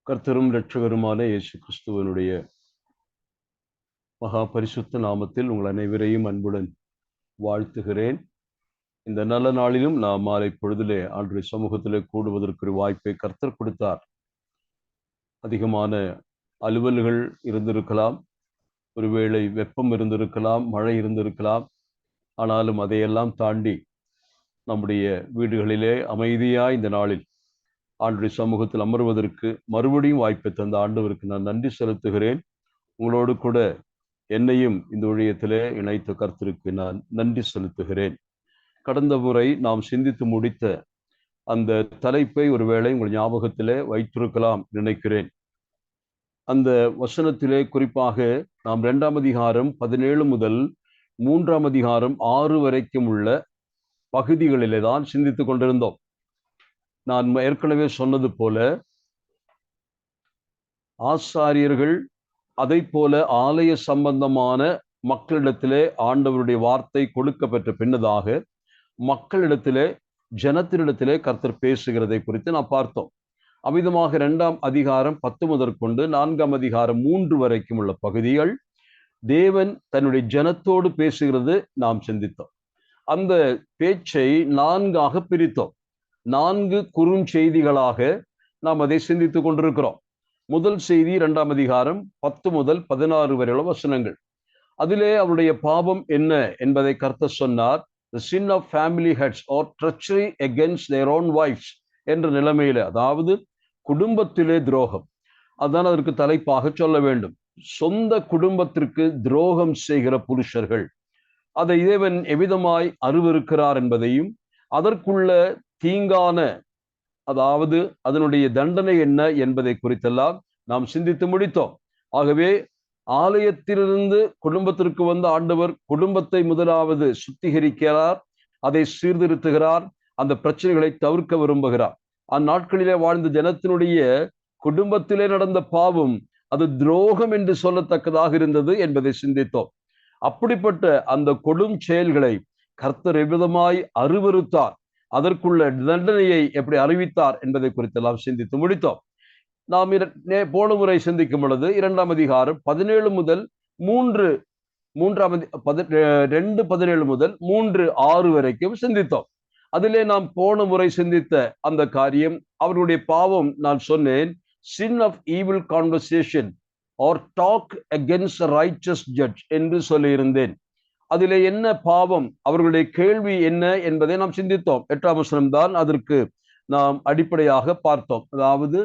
கர்த்தரும் இரட்சகருமான இயேசு கிறிஸ்துவனுடைய மகா பரிசுத்த நாமத்தில் உங்கள் அனைவரையும் அன்புடன் வாழ்த்துகிறேன். இந்த நல்ல நாளிலும் நாம் மாலை பொழுதிலே ஆண்டுடைய சமூகத்திலே கூடுவதற்கு ஒரு வாய்ப்பை கர்த்தர் கொடுத்தார். அதிகமான அலுவல்கள் இருந்திருக்கலாம், ஒருவேளை வெப்பம் இருந்திருக்கலாம், மழை இருந்திருக்கலாம். ஆனாலும் அதையெல்லாம் தாண்டி நம்முடைய வீடுகளிலே அமைதியாய் இந்த நாளில் ஆண்டுடைய சமூகத்தில் அமர்வதற்கு மறுபடியும் வாய்ப்பை தந்த ஆண்டவருக்கு நான் நன்றி செலுத்துகிறேன். உங்களோடு கூட என்னையும் இந்த ஊழியத்திலே இணைத்த கர்த்தருக்கு நான் நன்றி செலுத்துகிறேன். கடந்த முறை நாம் சிந்தித்து முடித்த அந்த தலைப்பை ஒருவேளை உங்கள் ஞாபகத்திலே வைத்திருக்கலாம் நினைக்கிறேன். அந்த வசனத்திலே குறிப்பாக நாம் 2ஆம் அதிகாரம் 17 முதல் 3ஆம் அதிகாரம் 6 வரைக்கும் உள்ள பகுதிகளிலே தான் சிந்தித்துக் கொண்டிருந்தோம். நான் ஏற்கனவே சொன்னது போல ஆசாரியர்கள் அதை போல ஆலய சம்பந்தமான மக்களிடத்திலே ஆண்டவருடைய வார்த்தை கொடுக்க பெற்ற பின்னதாக மக்களிடத்திலே ஜனத்தினிடத்திலே கர்த்தர் பேசுகிறதை குறித்து நாம் பார்த்தோம். அவ்விதமாக 2ஆம் அதிகாரம் 10 முதற்கொண்டு 4ஆம் அதிகாரம் 3 வரைக்கும் உள்ள பகுதிகள் தேவன் தன்னுடைய ஜனத்தோடு பேசுகிறது நாம் சிந்தித்தோம். அந்த பேச்சை 4ஆக பிரித்தோம். 4 குறுஞ்செய்திகளாக நாம் அதை சிந்தித்துக் கொண்டிருக்கிறோம். முதல் செய்தி 2ஆம் அதிகாரம் 10 முதல் 16 வரையுள்ள வசனங்கள். அதிலே அவருடைய பாவம் என்ன என்பதை கர்த்தர் சொன்னார். The sin of family heads or treachery against their own wives என்ற நிலைமையில, அதாவது குடும்பத்திலே துரோகம், அதான் அதற்கு தலைப்பாக சொல்ல வேண்டும். சொந்த குடும்பத்திற்கு துரோகம் செய்கிற புருஷர்கள், அதை தேவன் எவ்விதமாய் அருவருக்கிறார் என்பதையும் அதற்குள்ள தீங்கான, அதாவது அதனுடைய தண்டனை என்ன என்பதை குறித்தெல்லாம் நாம் சிந்தித்து முடித்தோம். ஆகவே ஆலயத்திலிருந்து குடும்பத்திற்கு வந்த ஆண்டவர் குடும்பத்தை முதலாவது சுத்திகரிக்கிறார், அதை சீர்திருத்துகிறார், அந்த பிரச்சனைகளை தவிர்க்க விரும்புகிறார். அந்நாட்களிலே வாழ்ந்த ஜனத்தினுடைய குடும்பத்திலே நடந்த பாவம் அது துரோகம் என்று சொல்லத்தக்கதாக இருந்தது என்பதை சிந்தித்தோம். அப்படிப்பட்ட அந்த கொடும் செயல்களை கர்த்தர் எவ்விதமாய் அருவருத்தார், அதற்குள்ள தண்டனையை எப்படி அறிவித்தார் என்பதை குறித்தெல்லாம் சிந்தித்து முடித்தோம். நாம் போன முறை சிந்திக்கும் பொழுது 2ஆம் அதிகாரம் 17 முதல் 2:17 முதல் 3:6 வரைக்கும் சிந்தித்தோம். அதிலே நாம் போன முறை சிந்தித்த அந்த காரியம், அவர்களுடைய பாவம், நான் சொன்னேன், sin of evil conversation or talk against a righteous judge என்று சொல்லியிருந்தேன். அதிலே என்ன பாவம், அவர்களுடைய கேள்வி என்ன என்பதை நாம் சிந்தித்தோம். 8ஆம் வசனம் தான் அதற்கு நாம் அடிப்படையாக பார்த்தோம். அதாவது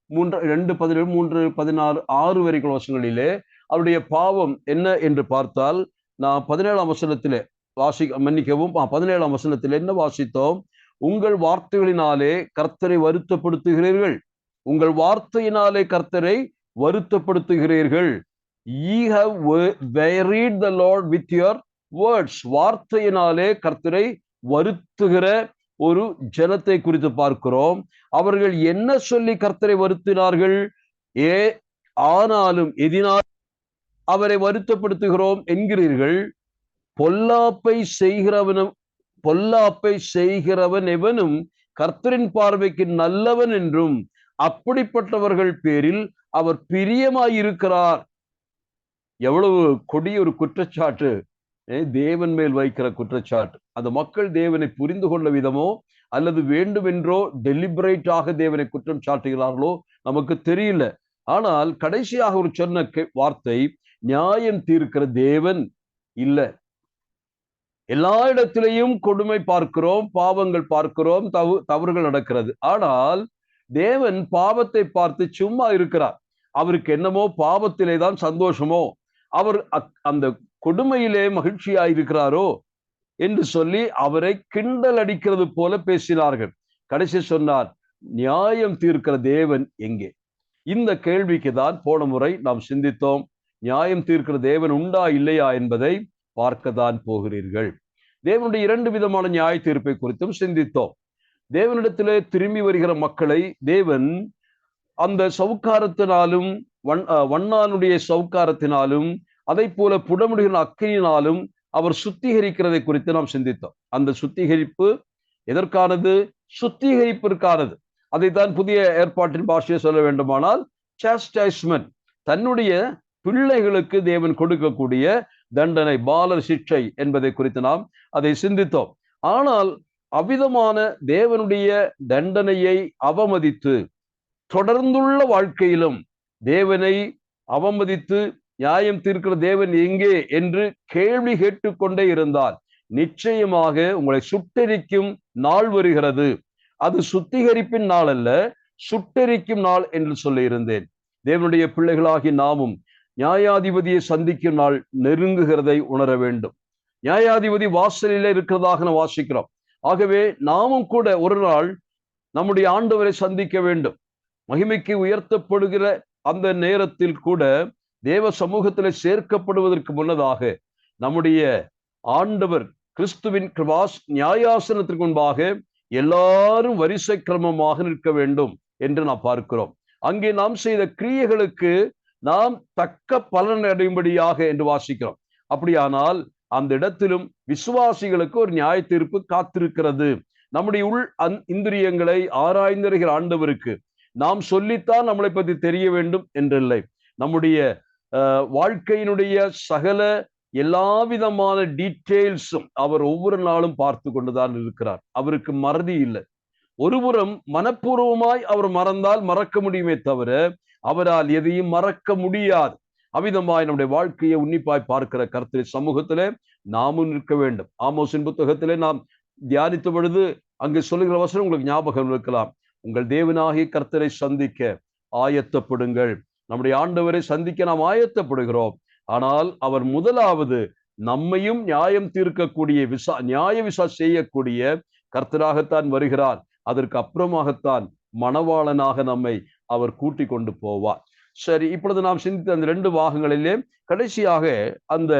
2:17, 3:16, 6 வரைக்கும் வசனங்களிலே அவருடைய பாவம் என்ன என்று பார்த்தால், நான் 17ஆம் வசனத்திலே மன்னிக்கவும் 17ஆம் வசனத்தில் என்ன வாசித்தோம்? உங்கள் வார்த்தைகளினாலே கர்த்தரை வருத்தப்படுத்துகிறீர்கள், உங்கள் வார்த்தையினாலே கர்த்தரை வருத்தப்படுத்துகிறீர்கள். Ye have wearied the Lord with your words. வார்த்தையினாலே கர்த்தரை வருத்துகிற ஒரு ஜனத்தை குறித்து பார்க்கிறோம். அவர்கள் என்ன சொல்லி கர்த்தரை வருத்தினார்கள்? ஆனாலும் எதினால் அவரை வருத்தப்படுத்துகிறோம் என்கிறீர்கள். பொல்லாப்பை செய்கிறவன் எவனும் கர்த்தரின் பார்வைக்கு நல்லவன் என்றும் அப்படிப்பட்டவர்கள் பேரில் அவர் பிரியமாயிருக்கிறார். எவ்வளவு கொடிய ஒரு குற்றச்சாட்டு, தேவன் மேல் வைக்கிற குற்றச்சாட்டு. அந்த மக்கள் தேவனை புரிந்து கொண்ட விதமோ அல்லது வேண்டுமென்றோ டெலிபரேட்டாக தேவனை குற்றம் சாட்டுகிறார்களோ நமக்கு தெரியல. ஆனால் கடைசியாக ஒரு சொன்ன வார்த்தை, நியாயம் தீர்க்கிற தேவன் இல்ல. எல்லா இடத்திலையும் கொடுமை பார்க்கிறோம், பாவங்கள் பார்க்கிறோம், தவறுகள் நடக்கிறது. ஆனால் தேவன் பாவத்தை பார்த்து சும்மா இருக்கிறார். அவருக்கு என்னமோ பாவத்திலே தான் சந்தோஷமோ, அவர் அந்த கொடுமையிலே மகிழ்ச்சியாயிருக்கிறாரோ என்று சொல்லி அவரை கிண்டல் அடிக்கிறது போல பேசினார்கள். கடைசி சொன்னார், நியாயம் தீர்க்கிற தேவன் எங்கே? இந்த கேள்விக்கு தான் போன முறை நாம் சிந்தித்தோம். நியாயம் தீர்க்கிற தேவன் உண்டா இல்லையா என்பதை பார்க்கத்தான் போகிறீர்கள். தேவனுடைய 2 விதமான நியாய தீர்ப்பை குறித்தும் சிந்தித்தோம். தேவனிடத்திலே திரும்பி வருகிற மக்களை தேவன் அந்த சவுக்காரத்தினாலும் வண்ணானுடைய சவுக்காரத்தினாலும் அதை போல புடமுடுகிற அக்கினியினாலும் அவர் சுத்திகரிக்கிறதை குறித்து நாம் சிந்தித்தோம். அந்த சுத்திகரிப்பு எதற்கானது? சுத்திகரிப்பிற்கானது. அதைத்தான் புதிய ஏற்பாட்டின் பாஷையை சொல்ல வேண்டுமானால் சாஸ்டைஸ்மென்ட், தன்னுடைய பிள்ளைகளுக்கு தேவன் கொடுக்கக்கூடிய தண்டனை, பாலர் சிக்ஷை என்பதை குறித்து நாம் அதை சிந்தித்தோம். ஆனால் அவ்விதமான தேவனுடைய தண்டனையை அவமதித்து தொடர்ந்துள்ள வாழ்க்கையிலும் தேவனை அவமதித்து நியாயம் தீர்க்கிற தேவன் எங்கே என்று கேள்வி கேட்டுக்கொண்டே இருந்தால் நிச்சயமாக உங்களை சுட்டெரிக்கும் நாள் வருகிறது. அது சுத்திகரிப்பின் நாள் அல்ல, சுட்டெரிக்கும் நாள் என்று சொல்லி இருந்தேன். தேவனுடைய பிள்ளைகளாகி நாமும் நியாயாதிபதியை சந்திக்கும் நாள் நெருங்குகிறதை உணர வேண்டும். நியாயாதிபதி வாசலில் இருக்கிறதாக நாம் வாசிக்கிறோம். ஆகவே நாமும் கூட ஒரு நாள் நம்முடைய ஆண்டவரை சந்திக்க வேண்டும். மகிமைக்கு உயர்த்தப்படுகிற அந்த நேரத்தில் கூட தேவ சமூகத்தில் சேர்க்கப்படுவதற்கு முன்னதாக நம்முடைய ஆண்டவர் கிறிஸ்துவின் கிருபாஸ் நியாயாசனத்திற்கு முன்பாக எல்லாரும் வரிசை கிரமமாக நிற்க வேண்டும் என்று நாம் பார்க்கிறோம். அங்கே நாம் செய்த கிரியைகளுக்கு நாம் தக்க பலன் அடையும்படியாக என்று வாசிக்கிறோம். அப்படியானால் அந்த இடத்திலும் விசுவாசிகளுக்கு ஒரு நியாய தீர்ப்பு காத்திருக்கிறது. நம்முடைய உள் இந்திரியங்களை ஆராய்ந்திருக்கிற ஆண்டவருக்கு நாம் சொல்லித்தான் நம்மளை பற்றி தெரிய வேண்டும் என்றில்லை. நம்முடைய வாழ்க்கையினுடைய சகல எல்லா விதமான டீட்டெயில்ஸும் அவர் ஒவ்வொரு நாளும் பார்த்து கொண்டுதான் இருக்கிறார். அவருக்கு மறதி இல்லை. ஒருபுறம் மனப்பூர்வமாய் அவர் மறந்தால் மறக்க முடியுமே தவிர அவரால் எதையும் மறக்க முடியாது. அவ்விதமாய் நம்முடைய வாழ்க்கையை உன்னிப்பாய் பார்க்கிற கர்த்தருடைய சமூகத்திலே நாமும் நிற்க வேண்டும். ஆமோசின் புத்தகத்திலே நாம் தியானித்த பொழுது அங்கு சொல்லுகிற வசனம் உங்களுக்கு ஞாபகம் இருக்கலாம். உங்கள் தேவனாகிய கர்த்தரை சந்திக்க ஆயத்தப்படுங்கள். நம்முடைய ஆண்டவரை சந்திக்க நாம் ஆயத்தப்படுகிறோம். ஆனால் அவர் முதலாவது நம்மையும் நியாயம் தீர்க்கக்கூடிய நியாய விசா செய்யக்கூடிய கர்த்தராகத்தான் வருகிறார். அதற்கு அப்புறமாகத்தான் மணவாளனாக நம்மை அவர் கூட்டி கொண்டு போவார். சரி, இப்பொழுது நாம் சிந்தித்த அந்த 2 பாகங்களிலே கடைசியாக அந்த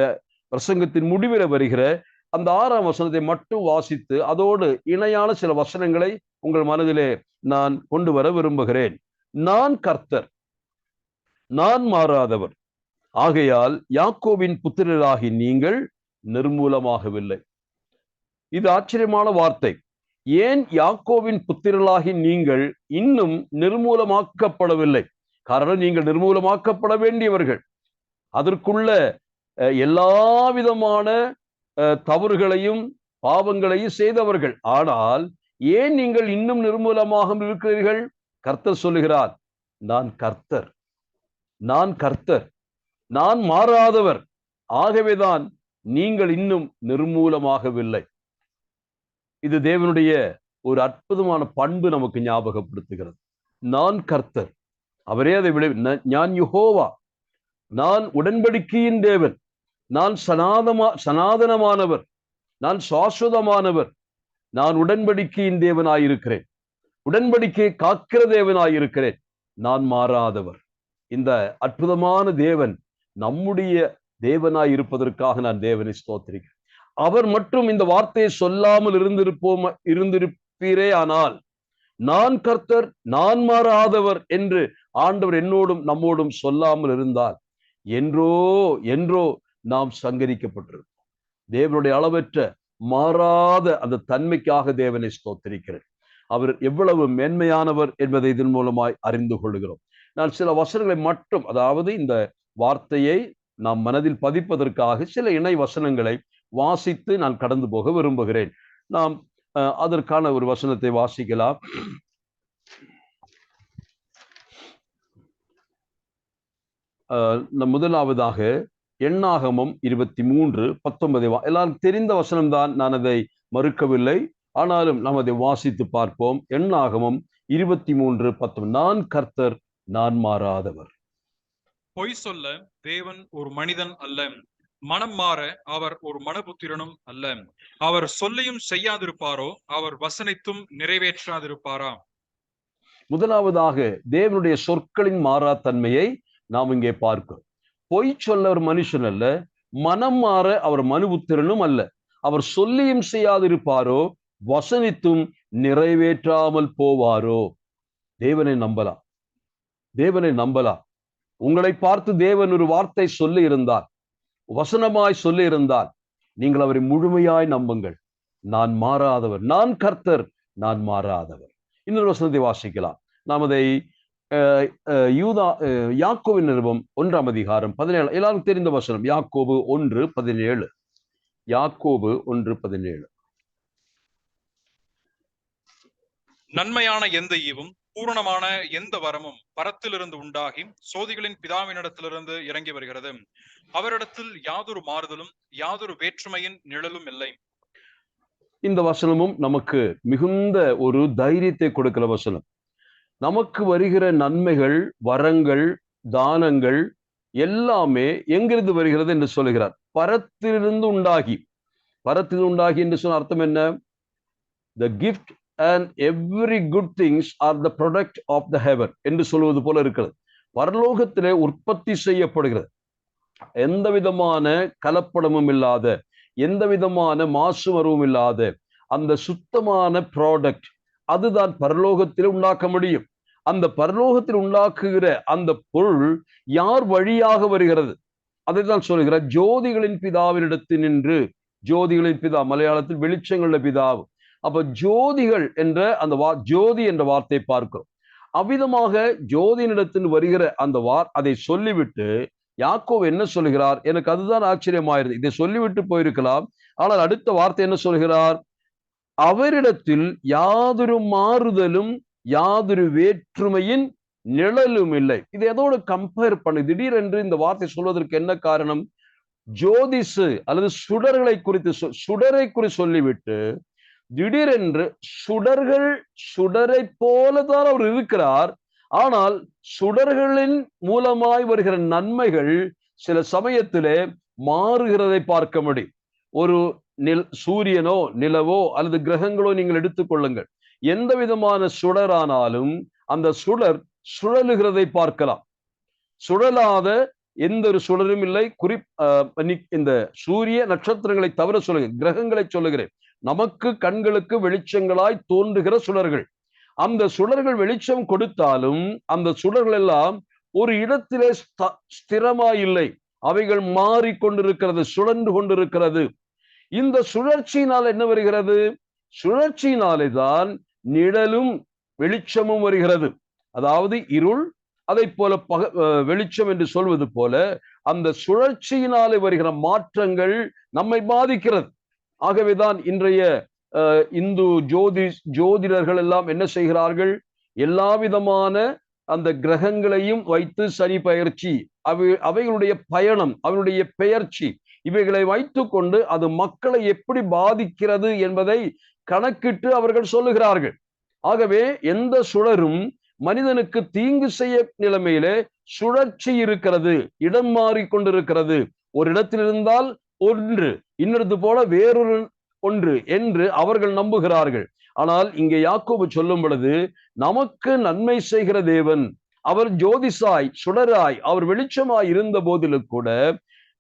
பிரசங்கத்தின் முடிவில் வருகிற அந்த 6ஆம் வசனத்தை மட்டும் வாசித்து அதோடு இணையான சில வசனங்களை உங்கள் மனதிலே நான் கொண்டு வர விரும்புகிறேன். நான் கர்த்தர், நான் மாறாதவர், ஆகையால் யாக்கோபின் புத்திரராகி நீங்கள் நிர்மூலமாகவில்லை. இது ஆச்சரியமான வார்த்தை. ஏன் யாக்கோபின் புத்திரர்களாகி நீங்கள் இன்னும் நிர்மூலமாக்கப்படவில்லை? காரணம், நீங்கள் நிர்மூலமாக்கப்பட வேண்டியவர்கள். அதற்குள்ள எல்லா விதமான தவறுகளையும் பாவங்களையும் செய்தவர்கள். ஆனால் ஏன் நீங்கள் இன்னும் நிர்மூலமாக இருக்கிறீர்கள்? கர்த்தர் சொல்லுகிறார், நான் கர்த்தர், நான் கர்த்தர், நான் மாறாதவர், ஆகவேதான் நீங்கள் இன்னும் நிர்மூலமாகவில்லை. இது தேவனுடைய ஒரு அற்புதமான பண்பு நமக்கு ஞாபகப்படுத்துகிறது. நான் கர்த்தர், அவரே அதை நான் யெகோவா, நான் உடன்படிக்கையின் தேவன், நான் சனாதனமானவர், நான் சாஸ்வதமானவர், நான் உடன்படிக்கையின் தேவனாயிருக்கிறேன், உடன்படிக்கையை காக்கிற தேவனாயிருக்கிறேன், நான் மாறாதவர். இந்த அற்புதமான தேவன் நம்முடைய தேவனாய் இருப்பதற்காக நான் தேவனை ஸ்தோத்திரிக்கிறேன். அவர் மட்டும் இந்த வார்த்தையை சொல்லாமல் இருந்திருப்பீரே ஆனால், நான் கர்த்தர், நான் மாறாதவர் என்று ஆண்டவர் என்னோடும் நம்மோடும் சொல்லாமல் இருந்தால் என்றோ என்றோ நாம் சங்கரிக்கப்பட்டிருப்போம். தேவனுடைய அளவற்ற மாறாத அந்த தன்மைக்காக தேவனை ஸ்தோத்திரிக்கிறேன். அவர் எவ்வளவு மேன்மையானவர் என்பதை இதன் மூலமாய் அறிந்து கொள்கிறோம். நான் சில வசனங்களை மட்டும், அதாவது இந்த வார்த்தையை நாம் மனதில் பதிப்பதற்காக சில இணை வசனங்களை வாசித்து நான் கடந்து போக விரும்புகிறேன். நாம் அதற்கான ஒரு வசனத்தை வாசிக்கலாம். முதலாவதாக எண்ணாகமம் 23:19. எல்லாரும் தெரிந்த வசனம்தான், நான் அதை மறுக்கவில்லை. ஆனாலும் நாம் அதை வாசித்து பார்ப்போம். எண்ணாகமம் 23:19. நான் கர்த்தர், நான் மாறாதவர். பொய் சொல்ல தேவன் ஒரு மனிதன் அல்ல, மனம் மாற அவர் ஒரு மனபுத்திரனும் அல்ல. அவர் சொல்லியும் செய்யாதிருப்பாரோ, அவர் வசனித்தும் நிறைவேற்றாதிருப்பாரா? முதலாவதாக தேவனுடைய சொற்களின் மாறாத்தன்மையை நாம் இங்கே பார்க்கிறோம். பொய் சொல்ல ஒரு மனுஷன் அல்ல, மனம் மாற அவர் மனுபுத்திரனும் அல்ல. அவர் சொல்லியும் செய்யாதிருப்பாரோ, வசனித்தும் நிறைவேற்றாமல் போவாரோ? தேவனை நம்பலாம், தேவனை நம்பலாம். உங்களை பார்த்து தேவன் ஒரு வார்த்தை சொல்லி இருந்தால், வசனமாய் சொல்லி இருந்தால், நீங்கள் அவரை முழுமையாய் நம்புங்கள். நான் மாறாதவர், நான் கர்த்தர், நான் மாறாதவர். இன்னொரு வசனத்தை வாசிக்கலாம். நாம் அதை யாக்கோபின் நிருபம் 1ஆம் அதிகாரம் 17, எல்லாரும் தெரிந்த வசனம், யாக்கோபு 1:17. யாக்கோபு 1:17. நன்மையான எந்த ஈவும் பூரணமான எந்த வரமும் பரத்திலிருந்து உண்டாகி சோதிகளின் பிதாவினிடத்திலிருந்து இறங்கி வருகிறது. அவரிடத்தில் யாதொரு மாறுதலும் யாதொரு வேற்றுமையின் நிழலும் இல்லை. இந்த வசனமும் நமக்கு மிகுந்த ஒரு தைரியத்தை கொடுக்கிற வசனம். நமக்கு வருகிற நன்மைகள், வரங்கள், தானங்கள் எல்லாமே எங்கிருந்து வருகிறது என்று சொல்லுகிறார். பரத்திலிருந்து உண்டாகி. பரத்திலிருந்து உண்டாகி என்று சொன்ன அர்த்தம் என்ன? The gift and every good things are the product of the heaven என்று சொல்வது போல இருக்கிறது. பரலோகத்திலே உற்பத்தி செய்யப்படுகிறது. எந்த விதமான கலப்படமும் இல்லாத, எந்த விதமான மாசு மருவும் இல்லாத அந்த சுத்தமான ப்ராடக்ட், அதுதான் பரலோகத்தில் உண்டாக்க முடியும். அந்த பரலோகத்தில் உண்டாக்குகிற அந்த பொருள் யார் வழியாக வருகிறது? அதைத்தான் சொல்கிறார், ஜோதிகளின் பிதாவினிடத்தில் நின்று. ஜோதிகளின் பிதா மலையாளத்தில் வெளிச்சங்கள பிதாவு. அப்ப ஜோதிகள் என்ற அந்த ஜோதி என்ற வார்த்தை பார்க்கிறோம். அவ்விதமாக ஜோதியினிடத்தில் வருகிற அந்த அதை சொல்லிவிட்டு யாக்கோபு என்ன சொல்கிறார்? எனக்கு அதுதான் ஆச்சரியமாயிருது. இதை சொல்லிவிட்டு போயிருக்கலாம், ஆனால் அடுத்த வார்த்தை என்ன சொல்கிறார்? அவரிடத்தில் யாதொரு மாறுதலும் யாதொரு வேற்றுமையின் நிழலும் இல்லை. இது எதோடு கம்பேர் பண்ணு? திடீரென்று இந்த வார்த்தை சொல்வதற்கு என்ன காரணம்? ஜோதிஷு அல்லது சுடர்களை குறித்து சுடரை குறித்து சொல்லிவிட்டு திடீரென்று சுடரை போலதான் அவர் இருக்கிறார். ஆனால் சுடர்களின் மூலமாய் வருகிற நன்மைகள் சில சமயத்திலே மாறுகிறதை பார்க்க முடியும். ஒரு சூரியனோ நிலவோ அல்லது கிரகங்களோ நீங்கள் எடுத்துக்கொள்ளுங்கள். எந்த விதமான சுடரானாலும் அந்த சுடர் சுழலுகிறதை பார்க்கலாம். சுழலாத எந்த ஒரு சுடரும் இல்லை. இந்த சூரிய நட்சத்திரங்களை தவிர சொல்லுகிறேன், கிரகங்களை சொல்லுகிறேன். நமக்கு கண்களுக்கு வெளிச்சங்களாய் தோன்றுகிற சுடர்கள். அந்த சுடர்கள் வெளிச்சம் கொடுத்தாலும் அந்த சுடர்கள் எல்லாம் ஒரு இடத்திலே ஸ்திரமாய் இல்லை. அவைகள் மாறிக்கொண்டிருக்கிறது, சுழன்று கொண்டிருக்கிறது. இந்த சுழற்சியினால் என்ன வருகிறது? சுழற்சியினாலே தான் நிழலும் வெளிச்சமும் வருகிறது. அதாவது இருள், அதை போல வெளிச்சம் என்று சொல்வது போல அந்த சுழற்சியினாலே வருகிற மாற்றங்கள் நம்மை பாதிக்கிறது. ஆகவேதான் இன்றைய இந்து ஜோதிடர்கள் எல்லாம் என்ன செய்கிறார்கள்? எல்லா விதமான அந்த கிரகங்களையும் வைத்து சனி பெயர்ச்சி, அவைகளுடைய பயணம், அவருடைய பெயர்ச்சி, இவைகளை வைத்து கொண்டு அது மக்களை எப்படி பாதிக்கிறது என்பதை கணக்கிட்டு அவர்கள் சொல்லுகிறார்கள். ஆகவே எந்த சுழரும் மனிதனுக்கு தீங்கு செய்ய நிலைமையிலே சுழற்சி இருக்கிறது, இடம் மாறிக்கொண்டிருக்கிறது. ஒரு இடத்தில் இருந்தால் ஒன்று, இன்னொரு போல வேறொரு ஒன்று என்று அவர்கள் நம்புகிறார்கள். ஆனால் இங்கே யாக்கோபு சொல்லும் பொழுது, நமக்கு நன்மை செய்கிற தேவன், அவர் ஜோதிஷாய் சுடராய் அவர் வெளிச்சமாய் இருந்த போதிலும் கூட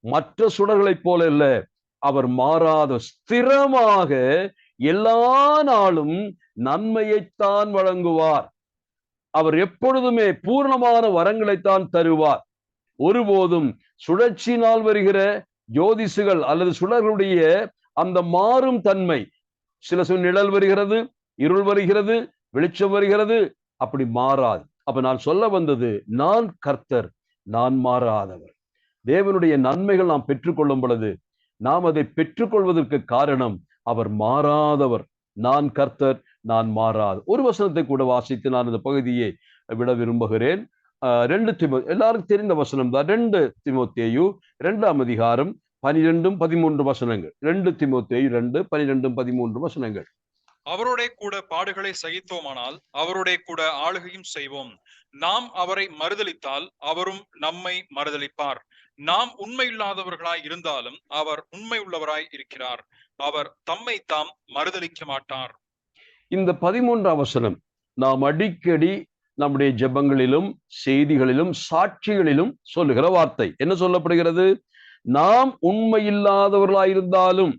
மற்ற சுடர்களைப் போல இல்ல, அவர் மாறாத ஸ்திரமாக எல்லா நாளும் நன்மையைத்தான் வழங்குவார். அவர் எப்பொழுதுமே பூர்ணமான வரங்களைத்தான் தருவார். ஒருபோதும் சுழற்சியினால் வருகிற ஜோதிஷுகள் அல்லது சுடர்களுடைய அந்த மாறும் தன்மை, சில நிழல் வருகிறது, இருள் வருகிறது, வெளிச்சம் வருகிறது, அப்படி மாறாது. அப்ப நான் சொல்ல வந்தது, நான் கர்த்தர், நான் மாறாதவர். தேவனுடைய நன்மைகள் நாம் பெற்றுக்கொள்ளும் பொழுது நாம் அதை பெற்றுக்கொள்வதற்கு காரணம் அவர் மாறாதவர். நான் கர்த்தர், நான் மாறாது. ஒரு வசனத்தை கூட வாசித்து நான் இந்த பகுதியை விட விரும்புகிறேன். 2 எல்லாருக்கும் தெரிந்த வசனம் தான். 2 தீமோத்தேயு 2ஆம் அதிகாரம் 12-13 வசனங்கள். 2 தீமோத்தேயு 2:12-13 வசனங்கள். அவரோட கூட பாடுகளை சகித்தோமானால் அவரோட கூட ஆளுகையும் செய்வோம். நாம் அவரை மறுதலித்தால் அவரும் நம்மை மறுதலிப்பார். நாம் உண்மை இல்லாதவர்களாய் இருந்தாலும் அவர் உண்மை உள்ளவராய் இருக்கிறார். அவர் தம்மை தாம் மறுதலிக்க மாட்டார். இந்த 13ஆம் வசனம் நாம் அடிக்கடி நம்முடைய ஜெபங்களிலும் செய்திகளிலும் சாட்சிகளிலும் சொல்லுகிற வார்த்தை. என்ன சொல்லப்படுகிறது? நாம் உண்மை இல்லாதவர்களாயிருந்தாலும்,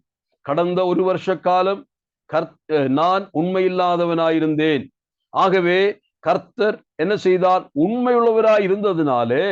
கடந்த 1 வருஷ காலம் நான் உண்மையில்லாதவனாயிருந்தேன். ஆகவே கர்த்தர் என்ன செய்தார்? உண்மையுள்ளவராய் இருந்ததினாலே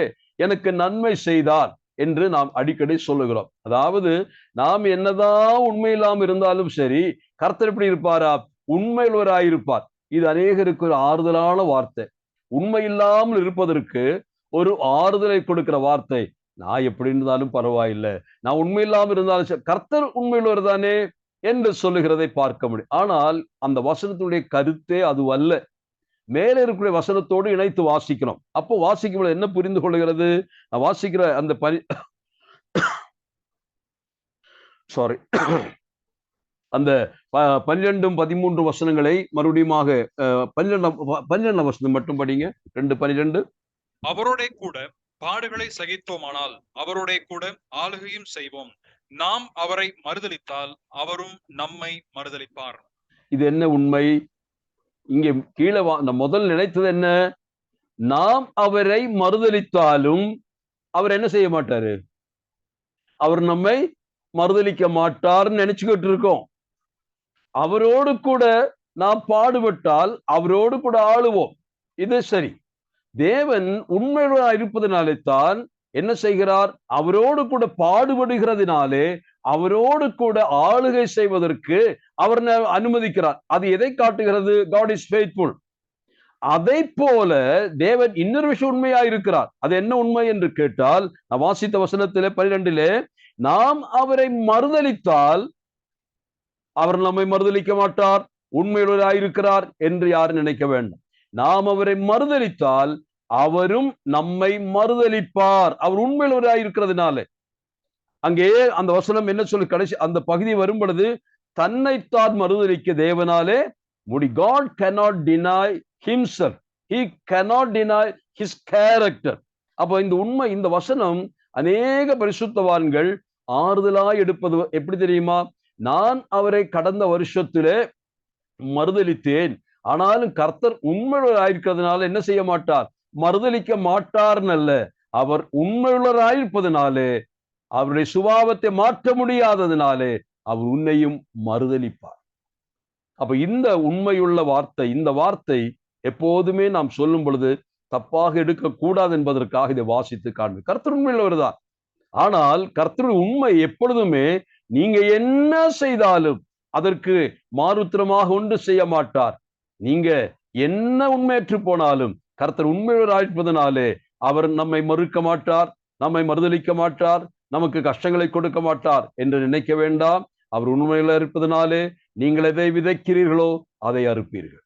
எனக்கு நன்மை செய்தார் என்று நாம் அடிக்கடி சொல்லுகிறோம். அதாவது நாம் என்னதான் உண்மை இல்லாமல் இருந்தாலும் சரி, கர்த்தர் எப்படி இருப்பாரா? உண்மையுள்ளவராயிருப்பார். இது அநேகருக்கு ஒரு ஆறுதலான வார்த்தை. உண்மை இல்லாமல் இருப்பதற்கு ஒரு ஆறுதலை கொடுக்கிற வார்த்தை. நான் எப்படி இருந்தாலும் பரவாயில்லை, நான் உண்மை இல்லாமல் இருந்தாலும் கர்த்தர் உண்மையுள்ளவர் தானே என்று சொல்லுகிறதை பார்க்க முடியும். ஆனால் அந்த வசனத்துடைய கருத்தே அது அல்ல. மேலே இருக்கிற வசனத்தோடு இணைத்து வாசிக்கணும். அப்போ வாசிக்கும் என்ன புரிந்து கொள்கிறது? நான் வாசிக்கிற அந்த சாரி அந்த 12, 13 வசனங்களை மறுபடியுமாக 12 வசனம் மட்டும் படிங்க. 2:12. அவரோட கூட பாடுகளை சகித்தோமானால் அவரோட கூட ஆளுகையும் செய்வோம். நாம் அவரை மறுதலித்தால் அவரும் நம்மை மறுதலிப்பார். இது என்ன உண்மை? இங்கே கீழே முதல் நினைத்தது என்ன? நாம் அவரை மறுதலித்தாலும் அவர் என்ன செய்ய மாட்டாரு? அவர் நம்மை மறுதலிக்க மாட்டார்னு நினைச்சுக்கிட்டு இருக்கோம். அவரோடு கூட நாம் பாடுபட்டால் அவரோடு கூட ஆளுவோம். இது சரி. தேவன் உண்மையுடன் இருப்பதனாலே தான் என்ன செய்கிறார்? அவரோடு கூட பாடுபடுகிறதுனாலே அவரோடு கூட ஆளுகை செய்வதற்கு அவர் அனுமதிக்கிறார். அது எதை காட்டுகிறது? God is faithful. அதை போல தேவன் இன்னொரு விஷயம் உண்மையா இருக்கிறார். அது என்ன உண்மை என்று கேட்டால், நான் வாசித்த வசனத்திலே 12 நாம் அவரை மறுதலித்தால் அவர் நம்மை மறுதலிக்க மாட்டார், உண்மையுள்ளவராயிருக்கிறார் என்று யாரும் நினைக்க வேண்டும். நாம் அவரை மறுதலித்தால் அவரும் நம்மை மறுதலிப்பார். அவர் உண்மையுள்ளவராயிருக்கிறதுனால. அங்கே அந்த வசனம் என்ன சொல்லி கடைசி அந்த பகுதி வரும் பொழுது, தன்னைத்தான் மறுதலிக்க தேவனாலே முடி. God cannot deny himself. He cannot deny his character. அப்போ இந்த உண்மை, இந்த வசனம் அநேக பரிசுத்தவான்கள் ஆறுதலாய் எடுப்பது எப்படி தெரியுமா? நான் அவரை கடந்த வருஷத்திலே மறுதலித்தேன், ஆனாலும் கர்த்தர் உண்மையுள்ளவராயிருக்கிறதுனால என்ன செய்ய மாட்டார்? மறுதலிக்க மாட்டார்னு அல்ல, அவர் உண்மையுள்ளவராயிருப்பதனாலே, அவருடைய சுபாவத்தை மாற்ற முடியாததினாலே அவர் உன்னையும் மறுதலிப்பார். அப்ப இந்த உண்மையுள்ள வார்த்தை, இந்த வார்த்தை எப்போதுமே நாம் சொல்லும் பொழுது தப்பாக எடுக்கக்கூடாது என்பதற்காக இதை வாசித்து காண்பு. கர்த்தர் உண்மையுள்ளவர் தான். ஆனால் கர்த்தர் உண்மை எப்பொழுதுமே நீங்க என்ன செய்தாலும் அதற்கு மாறுத்திரமாக ஒன்று செய்ய மாட்டார். நீங்க என்ன உண்மையற்று போனாலும் கர்த்தர் உண்மையுள்ளவராயிருப்பதனாலே அவர் நம்மை மறுக்க மாட்டார், நம்மை மறுதலிக்க மாட்டார், நமக்கு கஷ்டங்களை கொடுக்க மாட்டார் என்று நினைக்க வேண்டாம். அவர் உண்மையில இருப்பதனாலே நீங்கள் எதை விதைக்கிறீர்களோ அதை அறுப்பீர்கள்.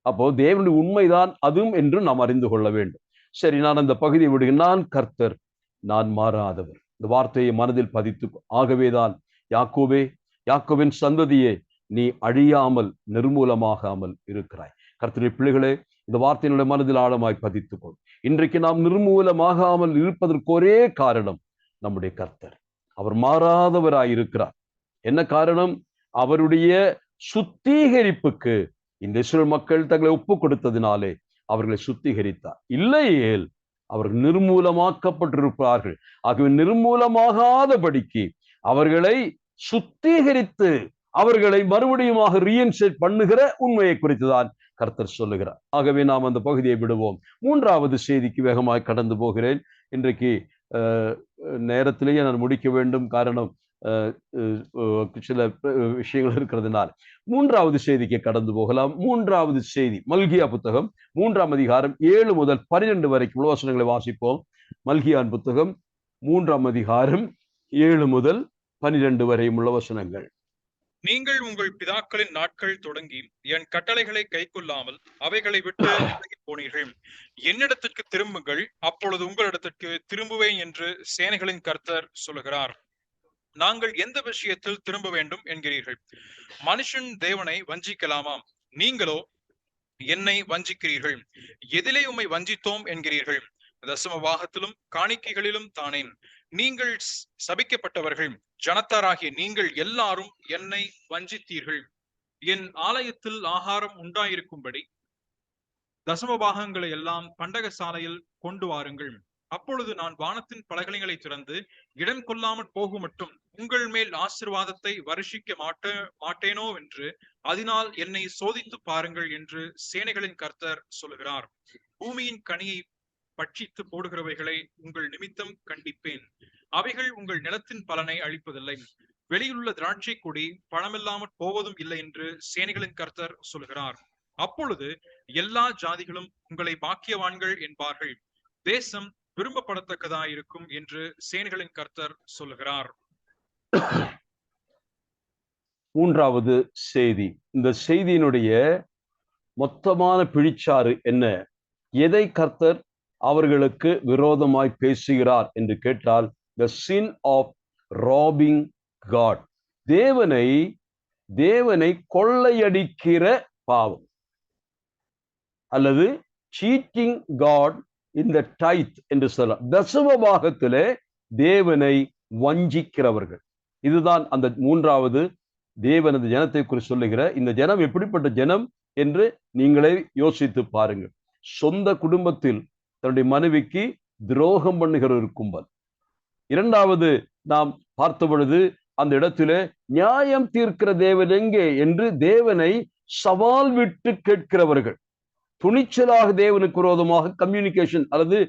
அப்போ தேவனுடைய உண்மைதான் அதுவும் என்று நாம் அறிந்து கொள்ள வேண்டும். சரி, நான் அந்த பகுதியை விடுகிறேன். நான் கர்த்தர், நான் மாறாதவர். இந்த வார்த்தையை மனதில் பதித்து, ஆகவேதான் யாக்கோபே, யாக்கோபின் சந்ததியே, நீ அழியாமல் நிர்மூலமாகாமல் இருக்கிறாய். கர்த்தருடைய பிள்ளைகளே, இந்த வார்த்தையினுடைய மனதில் ஆழமாய் பதித்துக்கொள். இன்றைக்கு நாம் நிர்மூலமாகாமல் இருப்பதற்கு ஒரே காரணம் நம்முடைய கர்த்தர். அவர் மாறாதவராய் இருக்கிறார். என்ன காரணம்? அவருடைய சுத்திகரிப்புக்கு இந்த இஸ்ரவேல் மக்கள் தங்களை ஒப்பு கொடுத்ததினாலே அவர்களை சுத்திகரித்தார். இல்லையேல் அவர்கள் நிர்மூலமாக்கப்பட்டிருப்பார்கள். ஆகவே நிர்மூலமாகாதபடிக்கு அவர்களை சுத்திகரித்து அவர்களை மறுபடியுமாக ரீஇன்ஸ்டேட் பண்ணுகிற உண்மையை குறித்துதான் கர்த்தர் சொல்லுகிறார். ஆகவே நாம் அந்த பகுதியை விடுவோம். 3வது செய்திக்கு வேகமாய் கடந்து போகிறேன். இன்றைக்கு நேரத்திலேயே நான் முடிக்க வேண்டும், காரணம் சில விஷயங்கள் இருக்கிறதுனால். 3வது செய்திக்கு கடந்து போகலாம். 3வது செய்தி மல்கியா புத்தகம் 3ஆம் அதிகாரம் 7 முதல் 12 வரைக்கும் வசனங்களை வாசிப்போம். மல்கியான் புத்தகம் 3ஆம் அதிகாரம் 7 முதல் 12 வரையும் உள்ள வசனங்கள். நீங்கள் உங்கள் பிதாக்களின் நாட்கள் தொடங்கி என் கட்டளைகளை கைக்கொள்ளாமல் அவைகளை விட்டு போனீர்கள். என்னிடத்திற்கு திரும்புங்கள், அப்பொழுது உங்களிடத்திற்கு திரும்புவேன் என்று சேனைகளின் கர்த்தர் சொல்லுகிறார். நாங்கள் எந்த விஷயத்தில் திரும்ப வேண்டும் என்கிறீர்கள்? மனுஷன் தேவனை வஞ்சிக்கலாமா? நீங்களோ என்னை வஞ்சிக்கிறீர்கள். எதிலே உம்மை வஞ்சித்தோம் என்கிறீர்கள்? தசம பாகத்திலும் காணிக்கைகளிலும் தானே. நீங்கள் சபிக்கப்பட்டவர்கள், ஜனத்தாராகிய நீங்கள் எல்லாரும் என்னை வஞ்சித்தீர்கள். என் ஆலயத்தில் ஆகாரம் உண்டாயிருக்கும்படி தசம பாகங்களை எல்லாம் பண்டக சாலையில் கொண்டு வாருங்கள். அப்பொழுது நான் வானத்தின் பலகணிகளை திறந்து இடம் கொள்ளாமற் போகும் மட்டும் உங்கள் மேல் ஆசீர்வாதத்தை வருஷிக்க மாட்டேனோ என்று அதனால் என்னை சோதித்து பாருங்கள் என்று சேனைகளின் கர்த்தர் சொல்லுகிறார். பூமியின் கனியை பட்சித்து போடுகிறவைகளை உங்கள் நிமித்தம் கண்டிப்பேன். அவைகள் உங்கள் நிலத்தின் பலனை அழிப்பதில்லை. வெளியிலுள்ள திராட்சை கொடி பழமில்லாமற் போவதும் இல்லை என்று சேனைகளின் கர்த்தர் சொல்கிறார். அப்பொழுது எல்லா ஜாதிகளும் உங்களை பாக்கியவான்கள் என்பார்கள். தேசம் விரும்பப்படத்தக்கதாயிருக்கும் என்று சேனைகளின் கர்த்தர் சொல்லுகிறார். மூன்றாவது செய்தி. இந்த செய்தியினுடைய மொத்தமான பிழிச்சாறு என்ன? எதை கர்த்தர் அவர்களுக்கு விரோதமாய் பேசுகிறார் என்று கேட்டால், the sin of robbing God. தேவனை கொள்ளையடிக்கிற பாவம், அல்லது cheating God in the tithe என்று சொல்லலாம். தசம பாகத்திலே தேவனை வஞ்சிக்கிறவர்கள். இதுதான் அந்த மூன்றாவது தேவனது ஜனத்தை குறித்து சொல்லுகிற. இந்த ஜனம் எப்படிப்பட்ட ஜனம் என்று நீங்களே யோசித்து பாருங்கள். சொந்த குடும்பத்தில் தன்னுடைய மனைவிக்கு துரோகம் பண்ணுகிற ஒரு கும்பல். இரண்டாவது நாம் பார்த்த பொழுது அந்த இடத்திலே நியாயம் தீர்க்கிற தேவன் எங்கே என்று தேவனை சவால் விட்டு கேட்கிறவர்கள். துணிச்சலாக தேவனுக்கு விரோதமாக கம்யூனிகேஷன் அல்லது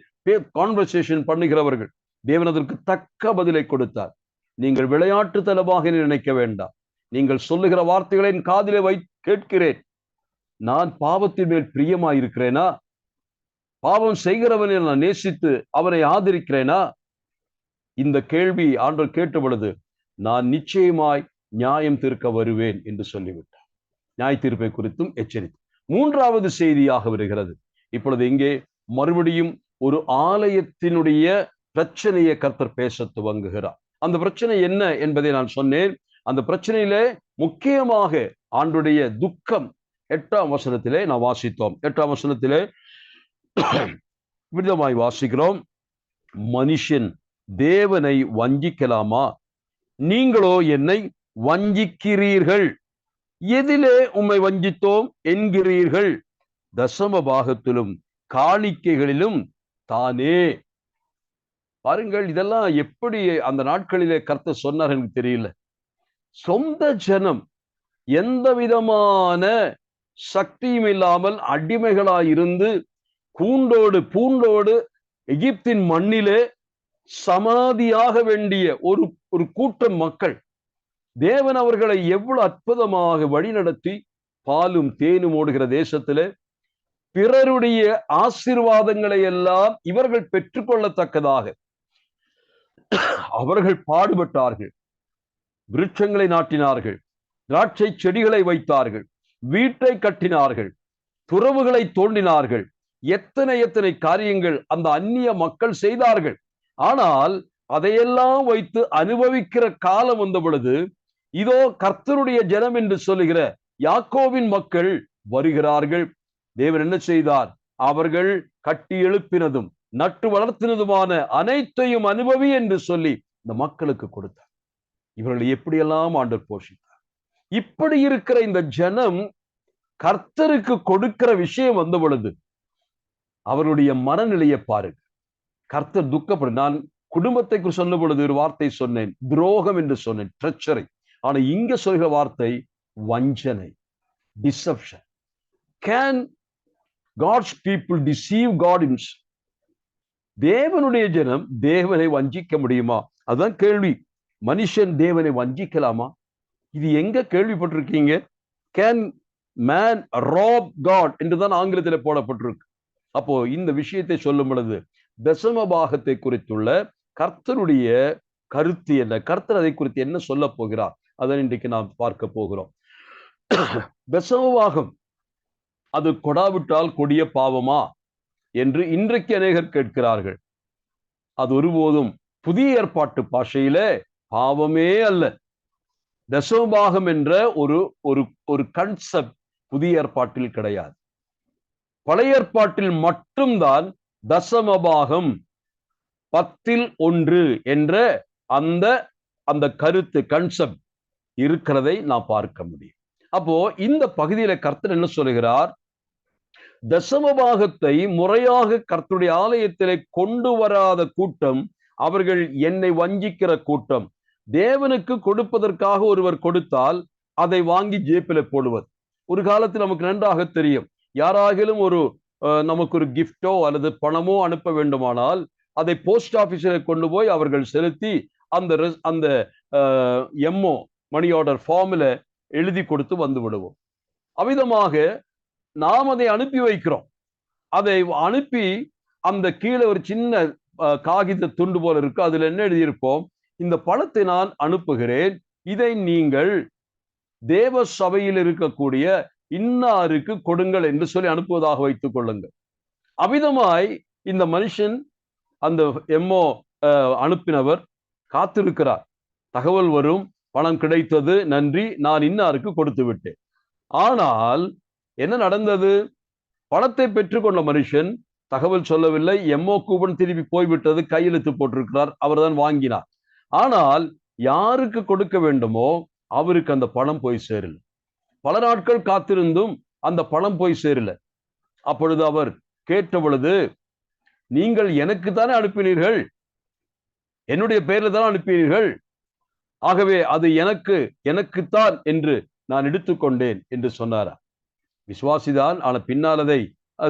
கான்வர்சேஷன் பண்ணுகிறவர்கள். தேவன் அதற்கு தக்க பதிலை கொடுத்தார். நீங்கள் விளையாட்டு தனமாக நினைக்க வேண்டாம். நீங்கள் சொல்லுகிற வார்த்தைகளை என் காதிலே கேட்கிறேன். நான் பாவத்தின் மேல் பிரியமாயிருக்கிறேனா? பாவம் செய்கிறவனை நான் நேசித்து அவனை ஆதரிக்கிறேனா? இந்த கேள்வி ஆண்டவர் கேட்ட பொழுது, நான் நிச்சயமாய் நியாயம் தீர்க்க வருவேன் என்று சொல்லிவிட்டார். நியாய தீர்ப்பை குறித்தும் எச்சரித்து மூன்றாவது செய்தியாக வருகிறது. இப்பொழுது இங்கே மறுபடியும் ஒரு ஆலயத்தினுடைய பிரச்சனையை கர்த்தர் பேச துவங்குகிறார். அந்த பிரச்சனை என்ன என்பதை நான் சொன்னேன். அந்த பிரச்சனையிலே முக்கியமாக ஆண்டுடைய துக்கம் 8ஆம் வசனத்திலே நாம் வாசித்தோம். 8ஆம் வசனத்திலே விதமாய் வாசிக்கிறோம். மனுஷன் தேவனை வஞ்சிக்கலாமா? நீங்களோ என்னை வஞ்சிக்கிறீர்கள். எதிலே உம்மை வஞ்சித்தோம் என்கிறீர்கள்? தசம பாகத்திலும் காணிக்கைகளிலும் தானே. பாருங்கள், இதெல்லாம் எப்படி அந்த நாட்களிலே கர்த்தர் சொன்னார் எனக்கு தெரியல. சொந்த ஜனம் எந்த விதமான சக்தியும் இல்லாமல் அடிமைகளாயிருந்து பூண்டோடு எகிப்தின் மண்ணிலே சமாதியாக வேண்டிய ஒரு கூட்டம் மக்கள். தேவன் அவர்களை எவ்வளவு அற்புதமாக வழிநடத்தி பாலும் தேனும் ஓடுகிற தேசத்திலே பிறருடைய ஆசீர்வாதங்களை எல்லாம் இவர்கள் பெற்றுக்கொள்ளத்தக்கதாக அவர்கள் பாடுபட்டார்கள். விருட்சங்களை நாட்டினார்கள், திராட்சை செடிகளை வைத்தார்கள், வீட்டை கட்டினார்கள், துறவுகளை தோண்டினார்கள். எத்தனை காரியங்கள் அந்த அந்நிய மக்கள் செய்தார்கள். ஆனால் அதையெல்லாம் வைத்து அனுபவிக்கிற காலம் வந்த பொழுது, இதோ கர்த்தருடைய ஜனம் என்று சொல்லுகிற யாக்கோவின் மக்கள் வருகிறார்கள். தேவன் என்ன செய்தார்? அவர்கள் கட்டி எழுப்பினதும் நட்டு வளர்த்தினதுமான அனைத்தையும் அனுபவி என்று சொல்லி இந்த மக்களுக்கு கொடுத்தார். இவர்களை எப்படியெல்லாம் ஆண்டவர் போஷித்தார். இப்படி இருக்கிற இந்த ஜனம் கர்த்தருக்கு கொடுக்கிற விஷயம் வந்த பொழுது அவருடைய மனநிலையை பாருங்க. கர்த்தர் துக்கப்படும். நான் குடும்பத்தை சொல்லும் பொழுது ஒரு வார்த்தை சொன்னேன், துரோகம் என்று சொன்னேன், ட்ரெச்சரி. ஆனா இங்க சொல்கிற வார்த்தை வஞ்சனை, deception. Can God's people deceive God himself? தேவனுடைய ஜனம் தேவனை வஞ்சிக்க முடியுமா? அதுதான் கேள்வி. மனுஷன் தேவனை வஞ்சிக்கலாமா? இது எங்க கேள்விப்பட்டிருக்கீங்க? கேன் மேன் ராப் காட் என்றுதான் ஆங்கிலத்தில் போடப்பட்டிருக்கு. அப்போ இந்த விஷயத்தை சொல்லும் பொழுது தசம பாகத்தை குறித்துள்ள கர்த்தருடைய கருத்து என்ன, கர்த்தர் அதை குறித்து என்ன சொல்ல போகிறார், அதை இன்றைக்கு நாம் பார்க்க போகிறோம். தசம பாகம் அது கொடாவிட்டால் கொடிய பாவமா என்று இன்றைக்கு அநேகர் கேட்கிறார்கள். அது ஒருபோதும் புதிய ஏற்பாட்டு பாஷையிலே பாவமே அல்ல. தசமபாகம் என்ற ஒரு கன்செப்ட் புதிய ஏற்பாட்டில் கிடையாது. பழைய ஏற்பாட்டில் மட்டும்தான் தசமபாகம் 10 என்ற அந்த கருத்து கன்செப்ட் இருக்கிறதை நாம் பார்க்க முடியும். அப்போ இந்த பகுதியில கர்த்தர் என்ன சொல்கிறார்? தசமபாகத்தை முறையாக கர்த்தருடைய ஆலயத்திலே கொண்டு வராத கூட்டம், அவர்கள் என்னை வஞ்சிக்கிற கூட்டம். தேவனுக்கு கொடுப்பதற்காக ஒருவர் கொடுத்தால் அதை வாங்கி ஜேப்பில போடுவது. ஒரு காலத்தில் நமக்கு நன்றாக தெரியும், யாராகிலும் நமக்கு ஒரு கிஃப்டோ அல்லது பணமோ அனுப்ப வேண்டுமானால் அதை போஸ்ட் ஆபீஸில் கொண்டு போய் அவர்கள் செலுத்தி அந்த எம்ஓ மணி ஆர்டர் ஃபார்மில் எழுதி கொடுத்து வந்து விடுவோம். அவ்விதமாக நாம் அதை அனுப்பி வைக்கிறோம். அதை அனுப்பி அந்த கீழே ஒரு சின்ன காகித துண்டு போல இருக்கு, அதுல என்ன எழுதியிருப்போம், இந்த பழத்தை நான் அனுப்புகிறேன், இதை நீங்கள் தேவ சபையில் இருக்கக்கூடிய இன்னாருக்கு கொடுங்கள் என்று சொல்லி அனுப்புவதாக வைத்துக் கொள்ளுங்கள். அவ்விதமாய் இந்த மனுஷன், அந்த எம்மோ அனுப்பினவர் காத்திருக்கிறார். தகவல் வரும், பணம் கிடைத்தது, நன்றி, நான் இன்னாருக்கு கொடுத்து விட்டேன். ஆனால் என்ன நடந்தது? பணத்தை பெற்றுக்கொண்ட மனுஷன் தகவல் சொல்லவில்லை, எம்மோ கூப்பன் திருப்பி போய்விட்டது, கையெழுத்து போட்டிருக்கிறார், அவர் தான் வாங்கினார். ஆனால் யாருக்கு கொடுக்க வேண்டுமோ அவருக்கு அந்த பணம் போய் சேரல. பல நாட்கள் காத்திருந்தும் அந்த பணம் போய் சேரல. அப்பொழுது அவர் கேட்ட பொழுது, நீங்கள் எனக்கு தானே அனுப்பினீர்கள், என்னுடைய பெயரில் தானே அனுப்பினீர்கள், ஆகவே அது எனக்குத்தான் என்று நான் எடுத்துக்கொண்டேன் என்று சொன்னாரா. விசுவாசிதான், ஆனா பின்னால் அதை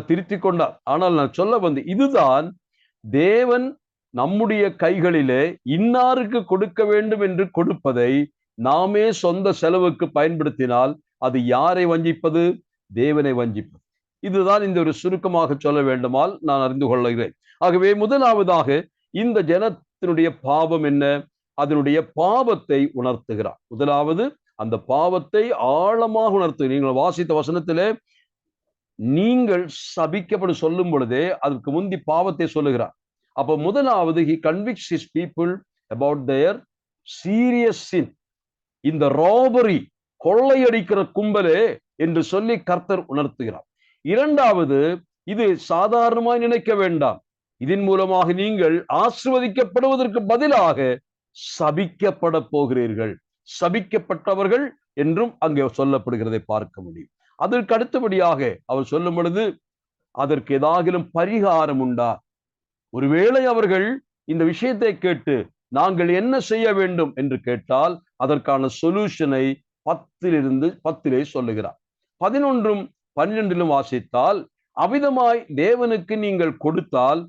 திருத்திக் கொண்டார். ஆனால் நான் சொல்ல வந்து, இதுதான் தேவன் நம்முடைய கைகளிலே இன்னாருக்கு கொடுக்க வேண்டும் என்று கொடுப்பதை நாமே சொந்த செலவுக்கு பயன்படுத்தினால் அது யாரை வஞ்சிப்பது? தேவனை வஞ்சிப்பது. இதுதான் இந்த ஒரு சுருக்கமாக சொல்ல வேண்டுமால் நான் அறிந்து கொள்கிறேன். ஆகவே முதலாவதாக இந்த ஜனத்தினுடைய பாவம் என்ன? அதனுடைய பாவத்தை உணர்த்துகிறார். முதலாவது அந்த பாவத்தை ஆழமாக உணர்த்து. நீங்கள் வாசித்த வசனத்திலே நீங்கள் சபிக்கப்படும் சொல்லும் பொழுதே அதற்கு முந்தி பாவத்தை சொல்லுகிறார். அப்போ முதலாவது he convicts his people about their serious sin. இந்த ராபரி, கொள்ளையடிக்கிற கும்பலே என்று சொல்லி கர்த்தர் உணர்த்துகிறார். இரண்டாவது, இது சாதாரணமாய் நினைக்க வேண்டாம், இதன் மூலமாக நீங்கள் ஆசீர்வதிக்கப்படுவதற்கு பதிலாக சபிக்கப்பட போகிறீர்கள், சபிக்கப்பட்டவர்கள் என்றும் அங்கே சொல்லப்படுகிறதை பார்க்க முடியும். அதற்கு அடுத்தபடியாக அவர் சொல்லும் பொழுது, அதற்கு ஏதாகிலும் பரிகாரம் உண்டா? ஒருவேளை அவர்கள் இந்த விஷயத்தை கேட்டு நாங்கள் என்ன செய்ய வேண்டும் என்று கேட்டால் அதற்கான சொல்யூஷனை 10 சொல்லுகிறார். 11 12 வாசித்தால், அவ்விதமாய் தேவனுக்கு நீங்கள் கொடுத்தால்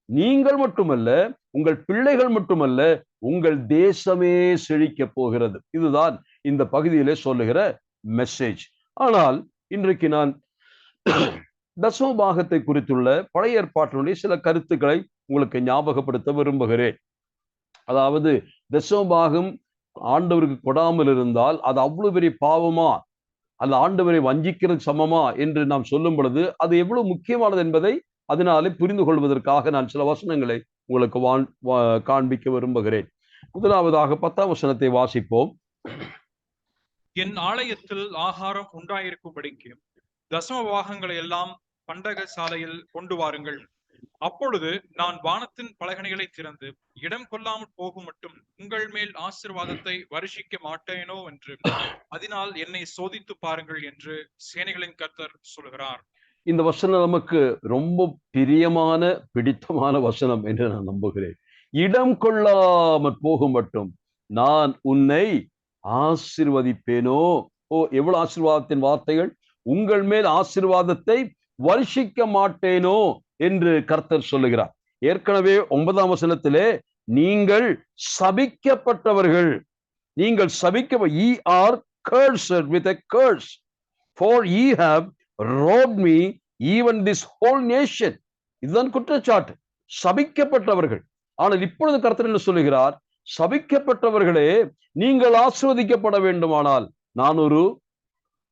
நீங்கள் மட்டுமல்ல, உங்கள் பிள்ளைகள் மட்டுமல்ல, உங்கள் தேசமே செழிக்க போகிறது. இதுதான் இந்த பகுதியிலே சொல்லுகிற மெசேஜ். ஆனால் இன்றைக்கு நான் தசம பாகத்தை குறித்துள்ள பழைய ஏற்பாட்டினுடைய சில கருத்துக்களை உங்களுக்கு ஞாபகப்படுத்த விரும்புகிறேன். அதாவது தசம பாகம் ஆண்டவருக்கு கொடாமல் இருந்தால் அது அவ்வளவு பெரிய பாவமா, அல்ல ஆண்டவரை வஞ்சிக்கிறது சமமா என்று நாம் சொல்லும் பொழுது அது எவ்வளவு முக்கியமானது என்பதை அதனாலே புரிந்து கொள்வதற்காக நான் சில வசனங்களை உங்களுக்கு காண்பிக்க விரும்புகிறேன். முதலாவதாக 10ஆம் வசனத்தை வாசிப்போம். என் ஆலயத்தில் ஆகாரம் உண்டாயிருக்கும்படிக்கு தசம பாகங்களை எல்லாம் பண்டக சாலையில் கொண்டு வாருங்கள். அப்பொழுது நான் வானத்தின் பலகணிகளை திறந்து இடம் கொள்ளாமல் போகும் மட்டும் உங்கள் மேல் ஆசீர்வாதத்தை வருஷிக்க மாட்டேனோ என்று அதனால் என்னை சோதித்து பாருங்கள் என்று சேனைகளின் கர்த்தர் சொல்கிறார். இந்த வசனம் நமக்கு ரொம்ப பிரியமான, பிடித்தமான வசனம் என்று நான் நம்புகிறேன். இடம் கொள்ளாமல் போகும் மட்டும் நான் உன்னை ஆசீர்வதிப்பேனோ. எவ்வளவு ஆசீர்வாதத்தின் வார்த்தைகள்! உங்கள் மேல் ஆசீர்வாதத்தை வருஷிக்க மாட்டேனோ என்று கர்த்தர் சொல்லுகிறார். ஏற்கனவே 9ஆம் வசனத்திலே நீங்கள் சபிக்கப்பட்டவர்கள், நீங்கள் ye are cursed with a curse, for ye have robbed me, even this whole nation. இதுதான் குற்றச்சாட்டு, சபிக்கப்பட்டவர்கள். ஆனால் இப்பொழுது கர்த்தர் என்ன சொல்லுகிறார்? சபிக்கப்பட்டவர்களே, நீங்கள் ஆசீர்வதிக்கப்பட வேண்டுமானால் நான் ஒரு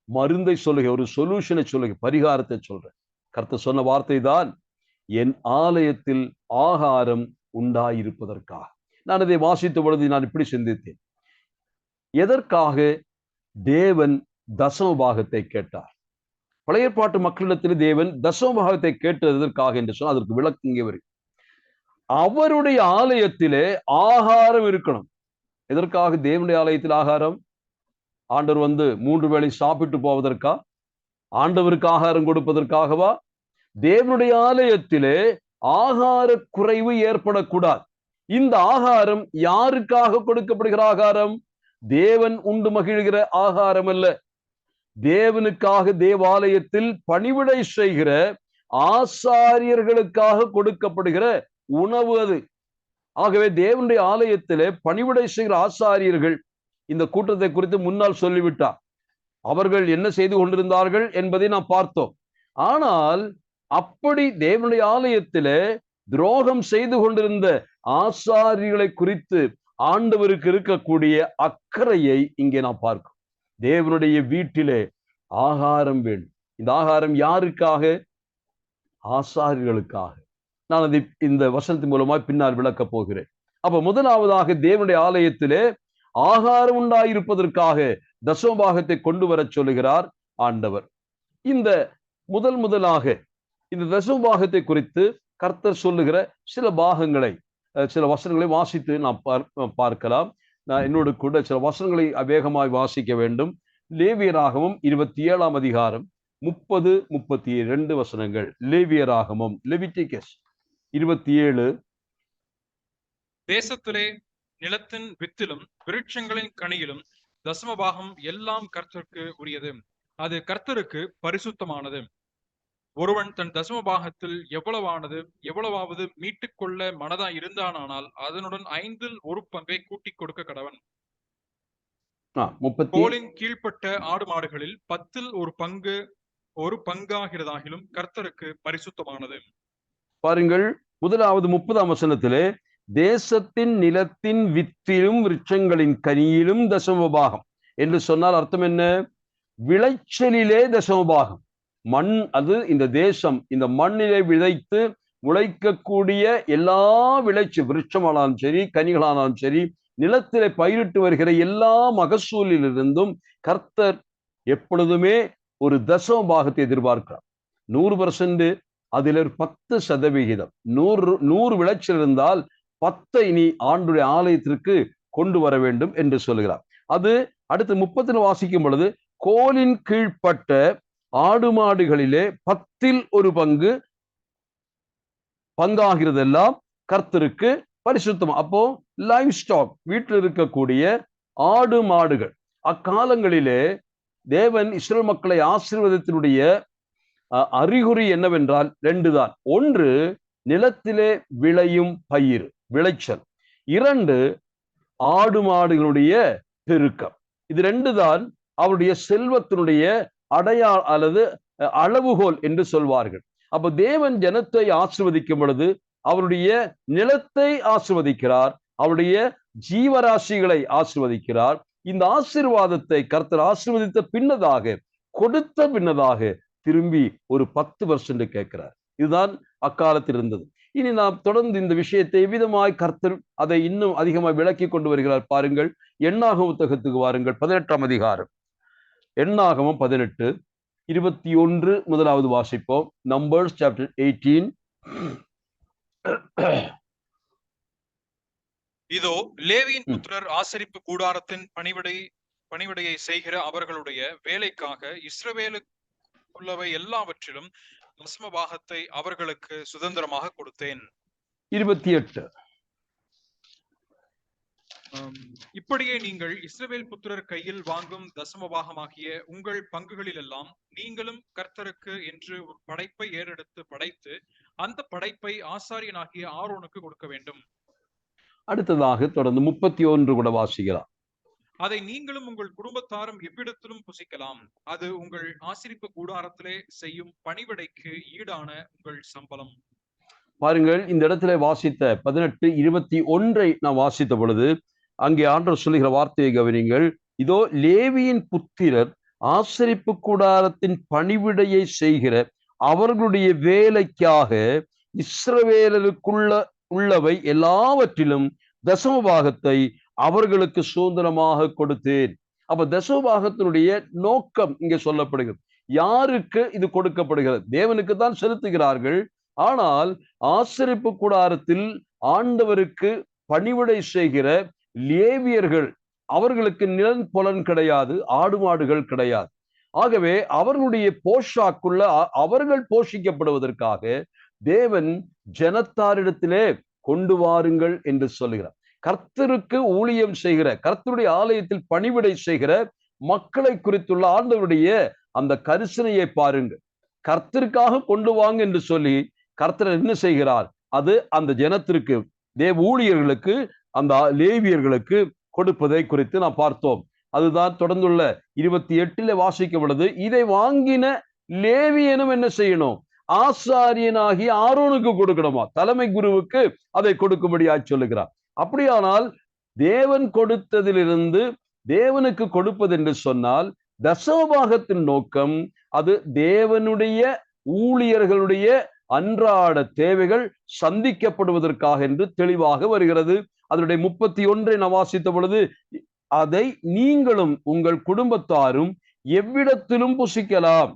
மருந்தை சொல்லுகிறேன், ஒரு சொல்யூஷனை சொல்லுகிறேன், பரிகாரத்தை சொல்றேன். கர்த்தர் சொன்ன வார்த்தை தான், என் ஆலயத்தில் ஆகாரம் உண்டாயிருப்பதற்காக. நான் இதை வாசித்த பொழுது நான் இப்படி சிந்தித்தேன், எதற்காக தேவன் தசம பாகத்தை கேட்டார்? பழைய ஏற்பாட்டு மக்களிடத்தில் தேவன் தசம பாகத்தை கேட்டது எதற்காக என்று சொன்னால் அதற்கு விளக்கு இங்கே வரும். அவருடைய ஆலயத்திலே ஆகாரம் இருக்கணும். எதற்காக தேவனுடைய ஆலயத்தில் ஆகாரம்? ஆண்டவர் வந்து 3 வேளை சாப்பிட்டு போவதற்கா? ஆண்டவருக்கு ஆகாரம் கொடுப்பதற்காகவா? தேவனுடைய ஆலயத்திலே ஆகார குறைவு ஏற்படக்கூடாது. இந்த ஆகாரம் யாருக்காக கொடுக்கப்படுகிற ஆகாரம்? தேவன் உண்டு மகிழ்கிற ஆகாரம் அல்ல. தேவனுக்காக தேவாலயத்தில் பணிவிடை செய்கிற ஆசாரியர்களுக்காக கொடுக்கப்படுகிற உணவு அது. ஆகவே தேவனுடைய ஆலயத்திலே பணிவிடை செய்கிற ஆசாரியர்கள் இந்த கூட்டத்தை குறித்து முன்னால் சொல்லிவிட்டார். அவர்கள் என்ன செய்து கொண்டிருந்தார்கள் என்பதை நாம் பார்த்தோம். ஆனால் அப்படி தேவனுடைய ஆலயத்திலே துரோகம் செய்து கொண்டிருந்த ஆசாரிகளை குறித்து ஆண்டவருக்கு இருக்கக்கூடிய அக்கறையை இங்கே நாம் பார்க்கிறோம். தேவனுடைய வீட்டிலே ஆகாரம் வேண்டும். இந்த ஆகாரம் யாருக்காக? ஆசாரிகளுக்காக. நான் அதை இந்த வசனத்தின் மூலமாய் பின்னால் விளக்கப் போகிறேன். அப்ப முதலாவதாக தேவனுடைய ஆலயத்திலே ஆகாரம் உண்டாயிருப்பதற்காக தசமபாகத்தை கொண்டு வர சொல்லுகிறார் ஆண்டவர். இந்த முதலாக இந்த தசமபாகத்தை குறித்து கர்த்தர் சொல்லுகிற சில பாகங்களை, சில வசனங்களை வாசித்து நாம் பார்க்கலாம். நான் என்னோடு கூட சில வசனங்களை வேகமாய் வாசிக்க வேண்டும். லேவியராகமம் 27ஆம் அதிகாரம் 30-32 வசனங்கள். லேவியராகமம், லெவிட்டிகஸ் 27. தேசத்திலே நிலத்தின் வித்திலும் விருட்சங்களின் கனியிலும் தசமபாகம் எல்லாம் கர்த்தருக்கு உரியது. அது கர்த்தருக்கு பரிசுத்தமானது. ஒருவன் தன் தசமபாகத்தில் எவ்வளவாவது மீட்டுக் கொள்ள மனதா இருந்தானால் அதனுடன் 1/5 பங்கை கூட்டிக் கொடுக்க கடவன். கோலின் கீழ்ப்பட்ட ஆடு மாடுகளில் 10 ஒரு பங்காகிறதாகிலும் கர்த்தருக்கு பரிசுத்தமானது. பாருங்கள், முதலாவது 30ஆம் வசனத்திலே தேசத்தின் நிலத்தின் வித்திலும் விருட்சங்களின் கனியிலும் தசமபாகம் என்று சொன்னால் அர்த்தம் என்ன? விளைச்சலிலே தசமபாகம். மண், அது இந்த தேசம் இந்த மண்ணிலே விதைத்து முளைக்கக்கூடிய எல்லா விருட்சமானாலும் சரி, கனிகளானாலும் சரி, நிலத்திலே பயிரிட்டு வருகிற எல்லா மகசூலிலிருந்தும் கர்த்தர் எப்பொழுதுமே ஒரு தசமபாகத்தை எதிர்பார்க்கிறார். 100%, அதில் 10%. 100 விளைச்சல் இருந்தால் 10 இனி ஆண்டுடைய ஆலயத்திற்கு கொண்டு வர வேண்டும் என்று சொல்லுகிறார். அது அடுத்து 30 வாசிக்கும் பொழுது, கோலின் கீழ்ப்பட்ட ஆடு மாடுகளிலே 10 பங்காகிறதெல்லாம் கர்த்தருக்கு பரிசுத்தம். அப்போ லைவ் ஸ்டாக், வீட்டில் இருக்கக்கூடிய ஆடு மாடுகள். அக்காலங்களிலே தேவன் இஸ்ரவேல் மக்களை ஆசீர்வாதத்தினுடைய அறிகுறி என்னவென்றால் 2 தான். ஒன்று, நிலத்திலே விளையும் பயிர், விளைச்சல். 2, ஆடு மாடுகளுடைய பெருக்கம். இது 2 தான் அவருடைய செல்வத்தினுடைய அல்லது அளவுகோல் என்று சொல்வார்கள். அப்ப தேவன் ஜனத்தை ஆசீர்வதிக்கும் பொழுது அவருடைய நிலத்தை ஆசீர்வதிக்கிறார், அவருடைய ஜீவராசிகளை ஆசீர்வதிக்கிறார். இந்த ஆசீர்வாதத்தை கர்த்தர் ஆசீர்வதித்த பின்னதாக, கொடுத்த பின்னதாக திரும்பி ஒரு 10% கேட்கிறார். இதுதான் அக்காலத்தில் இருந்தது. இனி நாம் தொடர்ந்து இந்த விஷயத்தை எவ்விதமாய் கர்த்தர் அதை இன்னும் அதிகமாக விளக்கி கொண்டு வருகிறார் பாருங்கள். எண்ணாகம புத்தகத்துக்கு வாருங்கள், 18ஆம் அதிகாரம். எண்ணாகமம் 18:21 முதலாவது வாசிப்போம். Numbers chapter 18. இதோ லேவியின் புத்திரர் ஆசரிப்பு கூடாரத்தின் பணிவிடையை செய்கிற அவர்களுடைய வேலைக்காக இஸ்ரவேலுக்குள்ளவை எல்லாவற்றிலும் தசமபாகத்தை அவர்களுக்கு சுதந்திரமாக கொடுத்தேன். 28. இப்படியே நீங்கள் இஸ்ரவேல் புத்திரர் கையில் வாங்கும் தசமபாகமாகிய உங்கள் பங்குகளில் எல்லாம் நீங்களும் கர்த்தருக்கு என்று ஒரு படைப்பை ஏறெடுத்து படைத்து அந்த படைப்பை ஆசாரியனாகிய ஆரோனுக்கு கொடுக்க வேண்டும். அடுத்ததாக தொடர்ந்து 31 கூட வாசிக்கலாம். அதை நீங்களும் உங்கள் குடும்பத்தாரும் எவ்விடத்திலும் புசிக்கலாம். அது உங்கள் ஆசரிப்பு கூடாரத்திலே செய்யும் பணிவிடைக்கு ஈடான உங்கள் சம்பளம். பாருங்கள், இந்த இடத்துல வாசித்த 18:21 நான் வாசித்த பொழுது அங்கே ஆண்டவர் சொல்லுகிற வார்த்தையை கவனிங்கள். இதோ லேவியின் புத்திரர் ஆசரிப்பு கூடாரத்தின் பணிவிடையை செய்கிற அவர்களுடைய வேலைக்காக உள்ளவை எல்லாவற்றிலும் தசமபாகத்தை அவர்களுக்கு சுதந்திரமாக கொடுத்தேன். அப்ப தசமபாகத்தினுடைய நோக்கம் இங்கே சொல்லப்படுகிறது. யாருக்கு இது கொடுக்கப்படுகிறது? தேவனுக்கு தான் செலுத்துகிறார்கள். ஆனால் ஆசரிப்பு கூடாரத்தில் ஆண்டவருக்கு பணிவிடை செய்கிற லேவியர்கள், அவர்களுக்கு நிலன் புலன் கிடையாது, ஆடு மாடுகள் கிடையாது. ஆகவே அவர்களுடைய போஷாக்குள்ள அவர்கள் போஷிக்கப்படுவதற்காக தேவன் ஜனத்தாரிடத்திலே கொண்டு வாருங்கள் என்று சொல்லுகிறார். கர்த்தருக்கு ஊழியம் செய்கிற, கர்த்தருடைய ஆலயத்தில் பணிவிடை செய்கிற மக்களை குறித்துள்ள ஆண்டவருடைய அந்த கரிசனையை பாருங்கள். கர்த்தருக்காக கொண்டு வாங்க என்று சொல்லி கர்த்தர் என்ன செய்கிறார்? அது அந்த ஜனத்திற்கு, தேவ ஊழியர்களுக்கு, அந்த லேவியர்களுக்கு கொடுப்பதை குறித்து நாம் பார்த்தோம். அதுதான் தொடர்ந்துள்ள 28 வாசிக்கப்படுது. இதை வாங்கின லேவியனும் என்ன செய்யணும்? ஆசாரியனாகிய ஆரோனுக்கு கொடுக்கணுமா, தலைமை குருவுக்கு அதை கொடுக்கும்படியாய் சொல்லுகிறார். அப்படியானால் தேவன் கொடுத்ததிலிருந்து தேவனுக்கு கொடுப்பது என்று சொன்னால் தசமபாகத்தின் நோக்கம் அது தேவனுடைய ஊழியர்களுடைய அன்றாட தேவைகள் சந்திக்கப்படுவதற்காக என்று தெளிவாக வருகிறது. அதனுடைய 31 நாம் வாசித்த பொழுது, அதை நீங்களும் உங்கள் குடும்பத்தாரும் எவ்விடத்திலும் புசிக்கலாம்,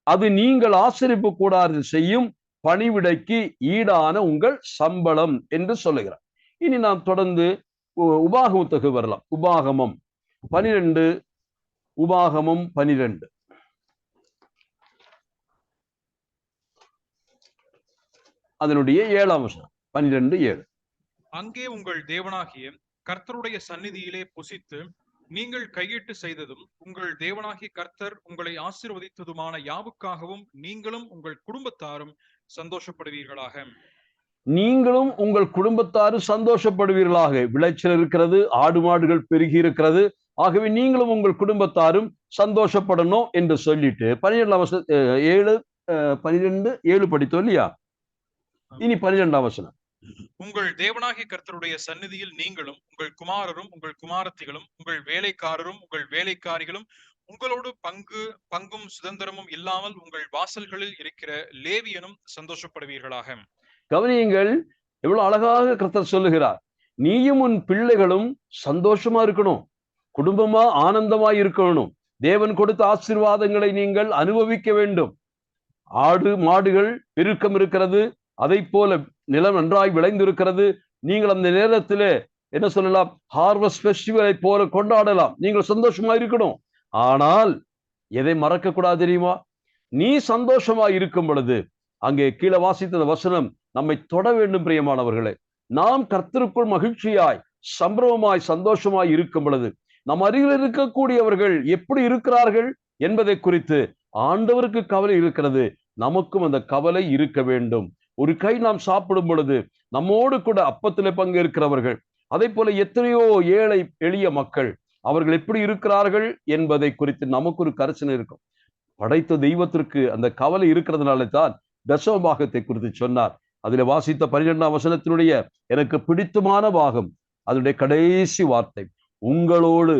அது நீங்கள் ஆசரிப்பு கூடாரத்தில் செய்யும் பணிவிடைக்கு ஈடான உங்கள் சம்பளம் என்று சொல்லுகிறார். இனி நாம் தொடர்ந்து உபாகமத்துக்கு வரலாம். உபாகமம் 12, உபாகமம் 12 அதனுடைய 7ஆம் வசனம். 12:7. அங்கே உங்கள் தேவனாகிய கர்த்தருடைய சந்நிதியிலே புசித்து நீங்கள் கையிட்டு செய்ததும் உங்கள் தேவனாகிய கர்த்தர் உங்களை ஆசீர்வதித்ததுமான யாவுக்காகவும் நீங்களும் உங்கள் குடும்பத்தாரும் சந்தோஷப்படுவீர்களாக. நீங்களும் உங்கள் குடும்பத்தாரும் சந்தோஷப்படுவீர்களாக. விளைச்சல் இருக்கிறது, ஆடு மாடுகள் பெருகி இருக்கிறது, ஆகவே நீங்களும் உங்கள் குடும்பத்தாரும் சந்தோஷப்படணும் என்று சொல்லிட்டு 12 படித்தோம் இல்லையா? இனி 12ஆம் வசனம். உங்கள் தேவனாகிய கர்த்தருடைய சந்நிதியில் நீங்களும் உங்கள் குமாரரும் உங்கள் குமாரத்திகளும் உங்கள் வேலைக்காரரும் உங்கள் வேலைக்காரிகளும் உங்களோடு பங்கும் சுதந்திரமும் இல்லாமல் உங்கள் வாசல்களில் இருக்கிற லேவியனும் சந்தோஷப்படுவீர்களாக. கவனியுங்கள், எவ்வளவு அழகாக கர்த்தர் சொல்லுகிறார். நீயும் உன் பிள்ளைகளும் சந்தோஷமா இருக்கணும், குடும்பமா ஆனந்தமா இருக்கணும், தேவன் கொடுத்த ஆசீர்வாதங்களை நீங்கள் அனுபவிக்க வேண்டும். ஆடு மாடுகள் பெருக்கம் இருக்கிறது, அதை போல நிலம் நன்றாய் விளைந்திருக்கிறது. நீங்கள் அந்த நேரத்தில் என்ன சொல்லலாம், ஹார்வெஸ்ட் ஃபெஸ்டிவலை போல கொண்டாடலாம், நீங்கள் சந்தோஷமா இருக்கணும். ஆனால் எதை மறக்க கூடாது தெரியுமா? நீ சந்தோஷமா இருக்கும் பொழுது, அங்கே கீழே வாசித்த வசனம் நம்மை தொட வேண்டும். பிரியமானவர்களே, நாம் கர்த்தருக்குள் மகிழ்ச்சியாய் சம்பிரமமாய் சந்தோஷமாய் இருக்கும் பொழுது நம் அருகில் இருக்கக்கூடியவர்கள் எப்படி இருக்கிறார்கள் என்பதை குறித்து ஆண்டவருக்கு கவலை இருக்கிறது, நமக்கும் அந்த கவலை இருக்க வேண்டும். ஒரு கை நாம் சாப்பிடும் பொழுது நம்மோடு கூட அப்பத்திலே பங்கு இருக்கிறவர்கள், அதே போல எத்தனையோ ஏழை எளிய மக்கள், அவர்கள் எப்படி இருக்கிறார்கள் என்பதை குறித்து நமக்கு ஒரு கரிசனை இருக்கும். படைத்த தெய்வத்திற்கு அந்த கவலை இருக்கிறதுனால தான் தசமபாகத்தை குறித்து சொன்னார். அதில் வாசித்த 12ஆம் வசனத்தினுடைய எனக்கு பிடித்தமான பாகம், அதனுடைய கடைசி வார்த்தை, உங்களோடு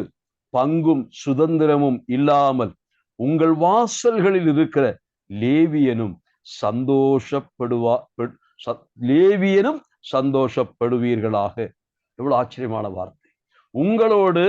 பங்கும் சுதந்திரமும் இல்லாமல் உங்கள் வாசல்களில் இருக்கிற லேவியனும் லேவியனும் சந்தோஷப்படுவீர்களாக. எவ்வளவு ஆச்சரியமான வார்த்தை. உங்களோடு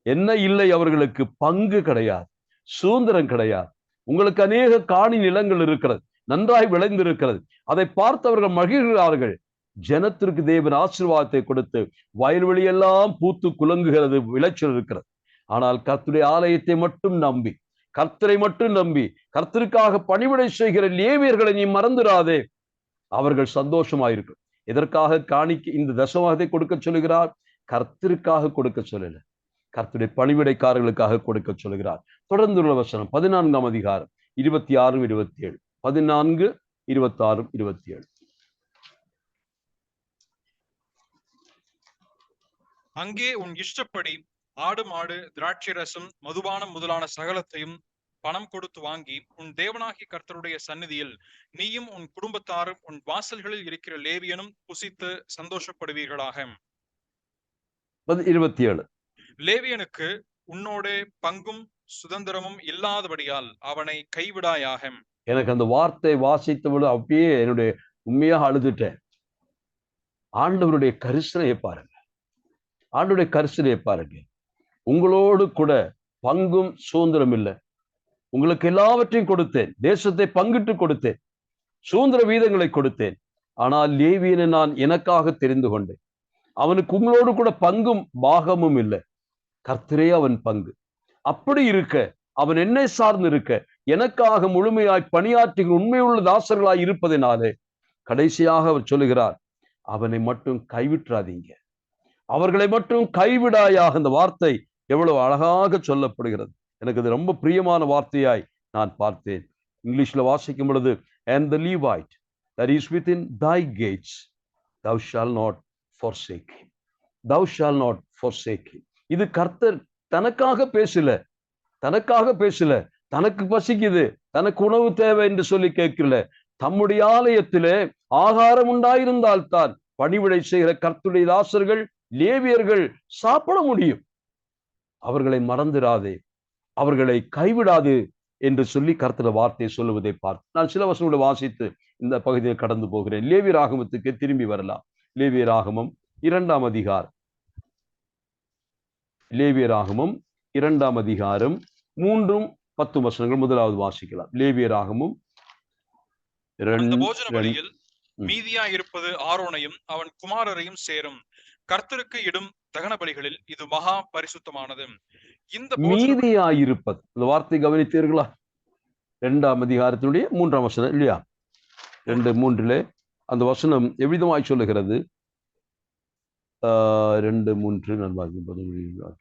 என்ன இல்லை? அவர்களுக்கு பங்கு கிடையாது, சுதந்திரம் கிடையாது. உங்களுக்கு அநேக காணி நிலங்கள் இருக்கிறது, நன்றாய் விளைந்திருக்கிறது, அதை பார்த்தவர்கள் மகிழ்கிறார்கள். ஜனத்திற்கு தேவன் ஆசீர்வாதத்தை கொடுத்து வயல்வெளியெல்லாம் பூத்து குலுங்குகிறது, விளைச்சல் இருக்கிறது. ஆனால் கர்த்தருடைய ஆலயத்தை மட்டும் நம்பி, கர்த்தரை மட்டும் நம்பி கர்த்தருக்காக பணிவிடை செய்கிற லேவியர்களை நீ மறந்துடாதே. அவர்கள் சந்தோஷமாயிருக்கும். எதற்காக காணிக்க இந்த தசமபாகத்தை கொடுக்க சொல்லுகிறார்? கர்த்தருக்காக கொடுக்க சொல்லல, கர்த்தருடைய பணிவிடைக்காரர்களுக்காக கொடுக்க சொல்லுகிறார். தொடர்ந்துள்ள வசனம் 14ஆம் அதிகாரம் 26, 27. 14, 26, 27. அங்கே உன் இஷ்டப்படி ஆடு மாடு திராட்சை ரசம் மதுபானம் முதலான சகலத்தையும் பணம் கொடுத்து வாங்கி உன் தேவனாகிய கர்த்தருடைய சந்நிதியில் நீயும் உன் குடும்பத்தாரும் உன் வாசல்களில் இருக்கிற லேவியனும் புசித்து சந்தோஷப்படுவீர்களாக. 27. லேவியனுக்கு உன்னோட பங்கும் சுதந்திரமும் இல்லாதபடியால் அவனை கைவிடாயாக. எனக்கு அந்த வார்த்தை வாசித்தபோது அப்படியே என்னுடைய உண்மையாக அழுதுட்டேன். ஆண்டவருடைய கரிசனையை பாருங்க, ஆண்டவருடைய கரிசனையை பாருங்க. உங்களோடு கூட பங்கும் சுதந்திரம் இல்லை, உங்களுக்கு எல்லாவற்றையும் கொடுத்தேன், தேசத்தை பங்கிட்டு கொடுத்தேன், சுதந்திர வீதங்களை கொடுத்தேன். ஆனால் லேவியனை நான் எனக்காக தெரிந்து கொண்டேன். அவனுக்கு உங்களோடு கூட பங்கும் பாகமும் இல்லை, கர்த்தரே அவன் பங்கு. அப்படி இருக்க அவன் என்னை சார்ந்து இருக்க, எனக்காக முழுமையாய் பணியாற்றுகிற உண்மையுள்ள தாசர்களாய் இருப்பதினாலே கடைசியாக அவர் சொல்லுகிறார், அவனை மட்டும் கைவிட்டுறாதீங்க, அவர்களை மட்டும் கைவிடாயாக. அந்த வார்த்தை எவ்வளவு அழகாக சொல்லப்படுகிறது. எனக்கு அது ரொம்ப பிரியமான வார்த்தையாய் நான் பார்த்தேன். இங்கிலீஷ்ல வாசிக்கும் பொழுது, and the Levite that is within thy gates thou shalt not forsake him, thou shalt not forsake him. இது கர்த்தர் தனக்காக பேசல, தனக்கு பசிக்குது, தனக்கு உணவு தேவை என்று சொல்லி கேட்கல. தம்முடைய ஆலயத்திலே ஆகாரம் உண்டாயிருந்தால்தான் பணிவிடை செய்கிற கர்த்தருடைய தாசர்கள், லேவியர்கள் சாப்பிட முடியும். அவர்களை மறந்துடாதே, அவர்களை கைவிடாது என்று சொல்லி கர்த்தர் வார்த்தையை சொல்லுவதை பார்த்து நான் சில வசனங்களை வாசித்து இந்த பகுதியில் கடந்து போகிறேன். லேவியராகமத்துக்கு திரும்பி வரலாம். லேவியராகமம் 2ஆம் அதிகாரம், லேவியராகமம் 2ஆம் அதிகாரம் 3-10 வசனங்கள் முதலாவது வாசிக்கலாம். லேவியராகமம் அந்த போஜன பலியில் மீதியா இருப்பது ஆரோனையும் அவன் குமாரரையும் சேரும். கர்த்தருக்கு இடும் தகன பலிகளில் இது மகா பரிசுத்தமானது. இந்த மீதியாயிருப்பது, இந்த வார்த்தை கவனித்தீர்களா? 2ஆம் அதிகாரத்தினுடைய 3ஆம் வசனம் இல்லையா? 2:3 அந்த வசனம் எவ்விதமாய் சொல்லுகிறது? 2:3 நான்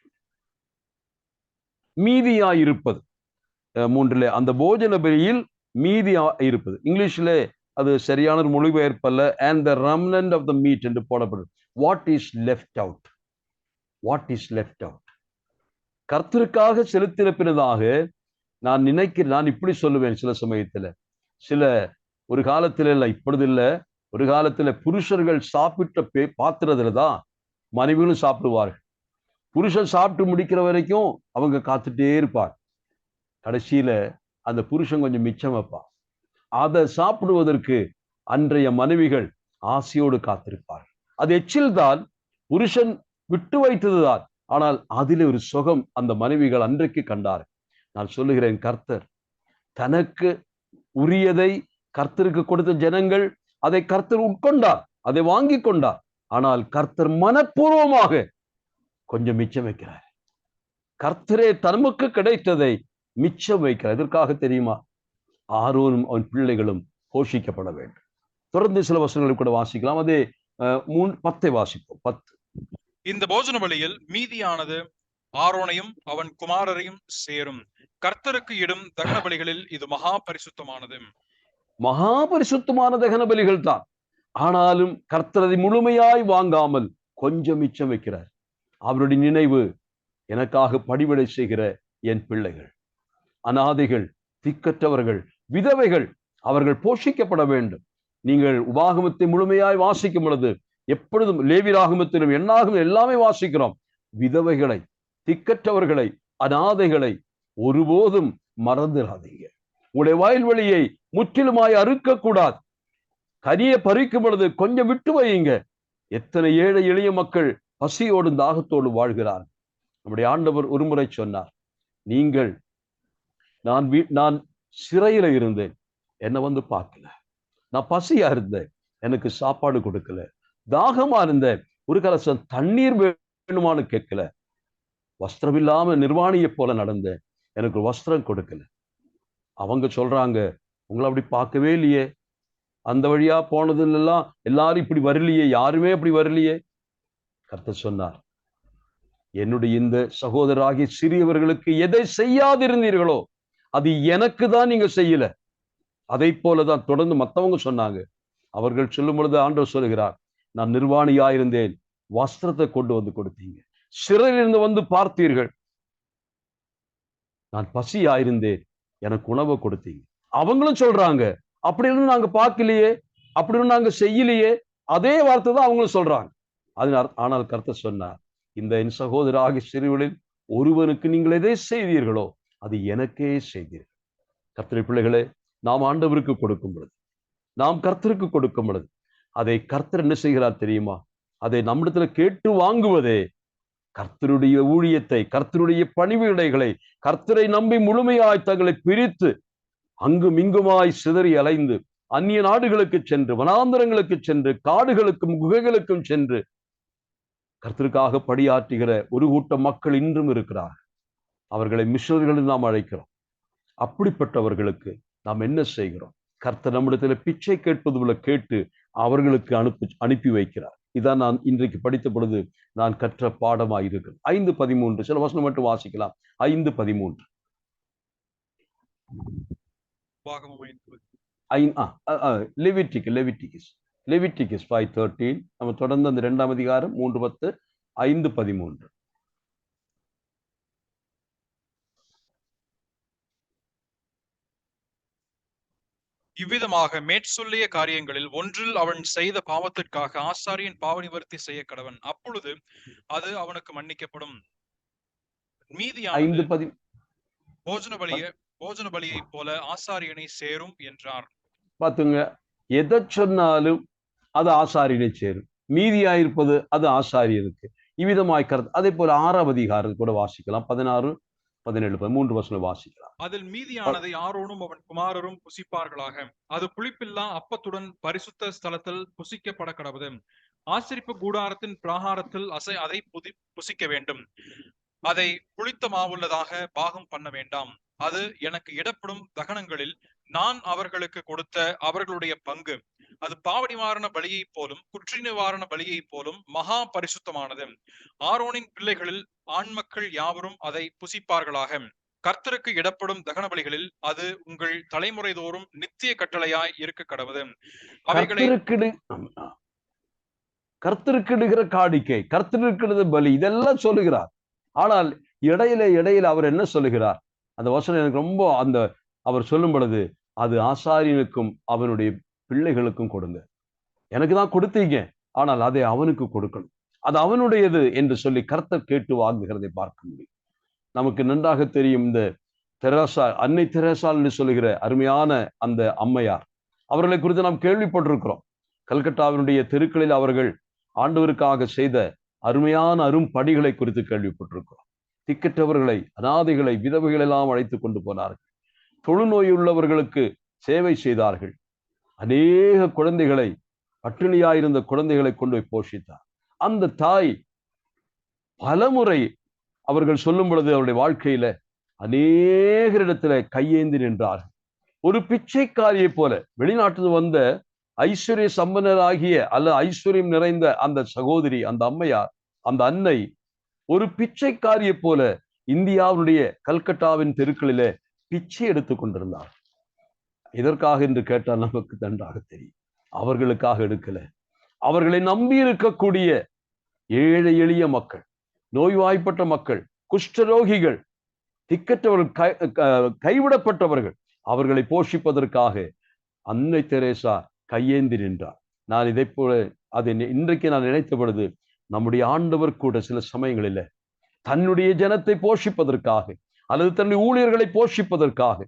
மீதியாயிருப்பது 3 அந்த போஜன பலியில் மீதியாயிருப்பது. இங்கிலீஷ்ல அது சரியான ஒரு மொழிபெயர்ப்பல்ல. and the remnant of the meat என்று போடப்படும். what is left out, what is left out. கர்த்தருக்காக செலுத்தினதாக நான் நினைக்கிறேன். நான் இப்படி சொல்லுவேன் சில சமயத்துல, சில ஒரு காலத்துல இல்ல, இப்பொழுது இல்ல, ஒரு காலத்துல புருஷர்கள் சாப்பிட்ட பாத்திரத்துல தான் மனைவிகளும் சாப்பிடுவார்கள். புருஷன் சாப்பிட்டு முடிக்கிற வரைக்கும் அவங்க காத்துட்டே இருப்பார். கடைசியில அந்த புருஷன் கொஞ்சம் மிச்சம் வைப்பான். அதை சாப்பிடுவதற்கு அன்றைய மனைவிகள் ஆசையோடு காத்திருப்பார். அது எச்சில் தான், புருஷன் விட்டு வைத்ததுதான். ஆனால் அதிலே ஒரு சுகம் அந்த மனைவிகள் அன்றைக்கு கண்டார். நான் சொல்லுகிறேன், கர்த்தர் தனக்கு உரியதை கர்த்தருக்கு கொடுத்த ஜனங்கள் அதை கர்த்தர் உட்கொண்டார், அதை வாங்கி கொண்டார். ஆனால் கர்த்தர் மனப்பூர்வமாக கொஞ்சம் மிச்சம் வைக்கிறார். கர்த்தரே தனக்கு கிடைத்ததை மிச்சம் வைக்கிறார். எதற்காக தெரியுமா? ஆரோனும் அவன் பிள்ளைகளும் போஷிக்கப்பட வேண்டும். தொடர்ந்து சில வசனங்களை கூட வாசிக்கலாம். அதே 10 வாசிப்போம். 10. இந்த போஜன பலியில் மீதியானது ஆரோனையும் அவன் குமாரரையும் சேரும். கர்த்தருக்கு இடும் தகன பலிகளில் இது மகா பரிசுத்தமானது. மகா பரிசுத்தமான தகன பலிகள் தான். ஆனாலும் கர்த்தரை முழுமையாய் வாங்காமல் கொஞ்சம் மிச்சம் வைக்கிறார். அவருடைய நினைவு, எனக்காக பணிவிடை செய்கிற என் பிள்ளைகள், அனாதைகள், திக்கற்றவர்கள், விதவைகள், அவர்கள் போஷிக்கப்பட வேண்டும். நீங்கள் உபாகமத்தை முழுமையாய் வாசிக்கும் பொழுது, எப்பொழுதும் லேவியராகமத்திலும் எண்ணாகமம் எல்லாமே வாசிக்கிறோம். விதவைகளை, திக்கற்றவர்களை, அனாதைகளை ஒருபோதும் மறந்துடாதீங்க. உங்களுடைய வயல்வெளியை முற்றிலுமாய் அறுக்கக்கூடாது. கனியை பறிக்கும் பொழுது கொஞ்சம் விட்டு வையுங்க. எத்தனை ஏழை எளிய மக்கள் பசியோடு தாகத்தோடு வாழ்கிறார். நம்முடைய ஆண்டவர் ஒருமுறை சொன்னார், நீங்கள் நான் சிறையில இருந்தேன், என்னை வந்து பார்க்கல. நான் பசியா இருந்தேன், எனக்கு சாப்பாடு கொடுக்கல. தாகமா இருந்தேன், ஒரு கலசம் தண்ணீர் வேணுமான்னு கேட்கல. வஸ்திரம் இல்லாம நிர்வாணியை போல நடந்தேன், எனக்கு வஸ்திரம் கொடுக்கல. அவங்க சொல்றாங்க, உங்களை அப்படி பார்க்கவே இல்லையே, அந்த வழியா போனதுலாம் எல்லாரும் இப்படி வரலையே, யாருமே அப்படி வரலையே. கர்த்தர் சொன்னார், என்னுடைய இந்த சகோதரராகிய சிறியவர்களுக்கு எதை செய்யாதிருந்தீர்களோ அது எனக்கு தான் நீங்க செய்யல. அதை போலதான் தொடர்ந்து மற்றவங்க சொன்னாங்க. அவர்கள் சொல்லும் பொழுது ஆண்டவர் சொல்கிறார், நான் நிர்வாணியாயிருந்தேன், வஸ்திரத்தை கொண்டு வந்து கொடுத்தீங்க. சிறையிலிருந்து வந்து பார்த்தீர்கள், நான் பசியாயிருந்தேன், எனக்கு உணவை கொடுத்தீங்க. அவங்களும் சொல்றாங்க, அப்படின்னு நாங்க பார்க்கலையே, அப்படின்னு நாங்க செய்யலையே. அதே வார்த்தை தான் அவங்களும் சொல்றாங்க. ஆனால் கர்த்தர் சொன்னார், இந்த என் சகோதராகிய சிறுவர்களில் ஒருவனுக்கு நீங்கள் எதை செய்தீர்களோ அது எனக்கே செய்தீர்கள். கர்த்தருடைய பிள்ளைகளே, நாம் ஆண்டவருக்கு கொடுக்கும் பொழுது, நாம் கர்த்தருக்கு கொடுக்கும் பொழுது, அதை கர்த்தர் என்ன செய்கிறார் தெரியுமா? அதை நம்மிடத்துல கேட்டு வாங்குவதே கர்த்தருடைய ஊழியத்தை, கர்த்தருடைய பணிவிடைகளை, கர்த்தரை நம்பி முழுமையாய் தங்களை பிரித்து அங்கும் இங்குமாய் சிதறி அலைந்து அந்நிய நாடுகளுக்கு சென்று, வனாந்தரங்களுக்கு சென்று, காடுகளுக்கும் குகைகளுக்கும் சென்று கர்த்தருக்காக படியாற்றுகிற ஒரு கூட்டம் மக்கள் இன்றும் இருக்கிறார். அவர்களை மிஷனரிகள் நாம் அழைக்கிறோம். அப்படிப்பட்டவர்களுக்கு நாம் என்ன செய்கிறோம்? கர்த்தர் நம்மிடத்துல பிச்சை கேட்பது போல கேட்டு அவர்களுக்கு அனுப்பி வைக்கிறார். இதான் நான் இன்றைக்கு படித்த பொழுது நான் கற்ற பாடமாய் இருக்கு. 5:13 சில வசனம் மட்டும் வாசிக்கலாம். 5:13 லெவிட்டிகஸ் 5:13. நம்ம தொடர்ந்து அந்த 2ஆம் அதிகாரம் 3:10 5:13. இவ்விதமாக மேற்சொல்லிய காரியங்களில் ஒன்றில் அவன் செய்த பாவத்திற்காக ஆசாரியன் பாவ நிவர்த்தி செய்ய கடவன், அப்பொழுது அது அவனுக்கு மன்னிக்கப்படும். மீதியானது 5 போஜன பலியை போல ஆசாரியனை சேரும் என்றார். பாத்துங்க, எதை சொன்னாலும் அது ஆசாரியனை சேரும், மீதியாயிருப்பது அது ஆசாரியனுக்கு. இவ்விதமாய் கருத்து. அதே போல 6ஆம் அதிகாரம் கூட வாசிக்கலாம், 16, 17, 3 வசனம் வாசிக்கலாம். அதில் மீதியானதை ஆரோனும் அவன் குமாரரும் புசிப்பார்களாக. அது புளிப்பில்லா அப்பத்துடன் பரிசுத்த ஸ்தலத்தில் புசிக்கப்பட கடவுது. ஆசரிப்பு கூடாரத்தின் பிராகாரத்தில் அதை புசிக்க வேண்டும். அதை புளித்த மாவுள்ளதாக பாகம் பண்ண வேண்டாம். அது எனக்கு இடப்படும் தகனங்களில் நான் அவர்களுக்கு கொடுத்த அவர்களுடைய பங்கு. அது பாவ நிவாரண பலியை போலும் குற்றி நிவாரண பலியை போலும் மகா பரிசுத்தமானது. ஆரோனின் பிள்ளைகளில் ஆண் மக்கள் யாவரும் அதை புசிப்பார்களாக. கர்த்தருக்கு இடப்படும் தகன பலிகளில் அது உங்கள் தலைமுறை தோறும் நித்திய கட்டளையாய் இருக்க கடவுது. அவைகளை கர்த்தருக்கிடுகிற காணிக்கை, கர்த்தருக்கிடுகிற பலி, இதெல்லாம் சொல்லுகிறார். ஆனால் இடையில அவர் என்ன சொல்லுகிறார்? அந்த வசனம் எனக்கு ரொம்ப, அவர் சொல்லும் பொழுது, அது ஆசாரியனுக்கும் அவனுடைய பிள்ளைகளுக்கும் கொடுங்க. எனக்கு தான் கொடுத்தீங்க, ஆனால் அதை அவனுக்கு கொடுக்கணும், அது அவனுடையது என்று சொல்லி கர்த்தர் கேட்டு வாங்குகிறதை பார்க்க முடியும். நமக்கு நன்றாக தெரியும், இந்த தெரேசா, அன்னை தெரேசா என்று சொல்லுகிற அருமையான அந்த அம்மையார், அவர்களை குறித்து நாம் கேள்விப்பட்டிருக்கிறோம். கல்கட்டாவினுடைய தெருக்களில் அவர்கள் ஆண்டவருக்காக செய்த அருமையான அரும்படிகளை குறித்து கேள்விப்பட்டிருக்கிறோம். திக்கற்றவர்களை, அனாதைகளை, விதவைகள் எல்லாம் அழைத்து கொண்டு போனார்கள். தொழுநோயுள்ளவர்களுக்கு சேவை செய்தார்கள். அநேக குழந்தைகளை, பட்டினியாயிருந்த குழந்தைகளை கொண்டு போய் போஷித்தார். அந்த தாய் பலமுறை அவர்கள் சொல்லும் பொழுது அவருடைய வாழ்க்கையில அநேகரிடத்துல கையேந்தி நின்றார்கள். ஒரு பிச்சைக்காரியை போல, வெளிநாட்டில் வந்த ஐஸ்வர்ய சம்பன்னராகிய அல்ல ஐஸ்வர்யம் நிறைந்த அந்த சகோதரி, அந்த அம்மையார், அந்த அன்னை ஒரு பிச்சைக்காரியை போல இந்தியாவுடைய கல்கட்டாவின் தெருக்களிலே பிச்சை எடுத்துக் கொண்டிருந்தார். இதற்காக என்று கேட்டால் நமக்கு நன்றாக தெரியும், அவர்களுக்காக எடுக்கல. அவர்களை நம்பி இருக்கக்கூடிய ஏழை எளிய மக்கள், நோய்வாய்ப்பட்ட மக்கள், குஷ்டரோகிகள், திக்கற்றவர்கள், கைவிடப்பட்டவர்கள், அவர்களை போஷிப்பதற்காக அன்னை தெரேசா கையேந்தி நின்றார். நான் இதை போல அதை இன்றைக்கு நான் நினைத்த பொழுது, நம்முடைய ஆண்டவர் கூட சில சமயங்களில் தன்னுடைய ஜனத்தை போஷிப்பதற்காக அல்லது தன்னுடைய ஊழியர்களை போஷிப்பதற்காக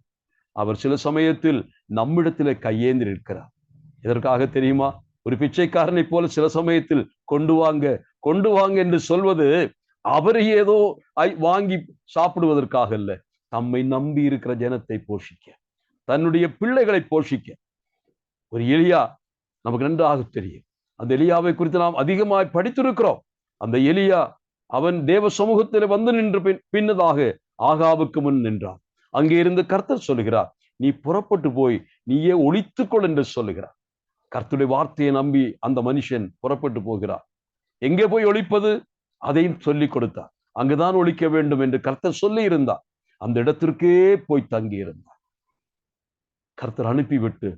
அவர் சில சமயத்தில் நம்மிடத்திலே கையேந்தி நிற்கிறார். இதற்காக தெரியுமா? ஒரு பிச்சைக்காரனை போல சில சமயத்தில் கொண்டு வாங்க என்று சொல்வது அவர் ஏதோ வாங்கி சாப்பிடுவதற்காக அல்ல, தம்மை நம்பி இருக்கிற ஜனத்தை போஷிக்க, தன்னுடைய பிள்ளைகளை போஷிக்க. ஒரு எலியா நமக்கு நன்றாக தெரியும். அந்த எலியாவை குறித்து நாம் அதிகமாய் படித்திருக்கிறோம். அந்த எலியா அவன் தேவ சமூகத்தில் வந்து நின்று பின்னதாக ஆகாவுக்கு முன் நின்றான். அங்கே இருந்து கர்த்தர் சொல்லுகிறார், நீ புறப்பட்டு போய் நீயே ஒளித்துக்கொள் என்று சொல்லுகிறார். கர்த்தருடைய வார்த்தையை நம்பி அந்த மனுஷன் புறப்பட்டு போகிறார். எங்கே போய் ஒளிப்பது? அதையும் சொல்லி கொடுத்தார். அங்குதான் ஒழிக்க வேண்டும் என்று கர்த்தர் சொல்லி இருந்தார். அந்த இடத்திற்கே போய் தங்கி இருந்தார். கர்த்தர் அனுப்பிவிட்டு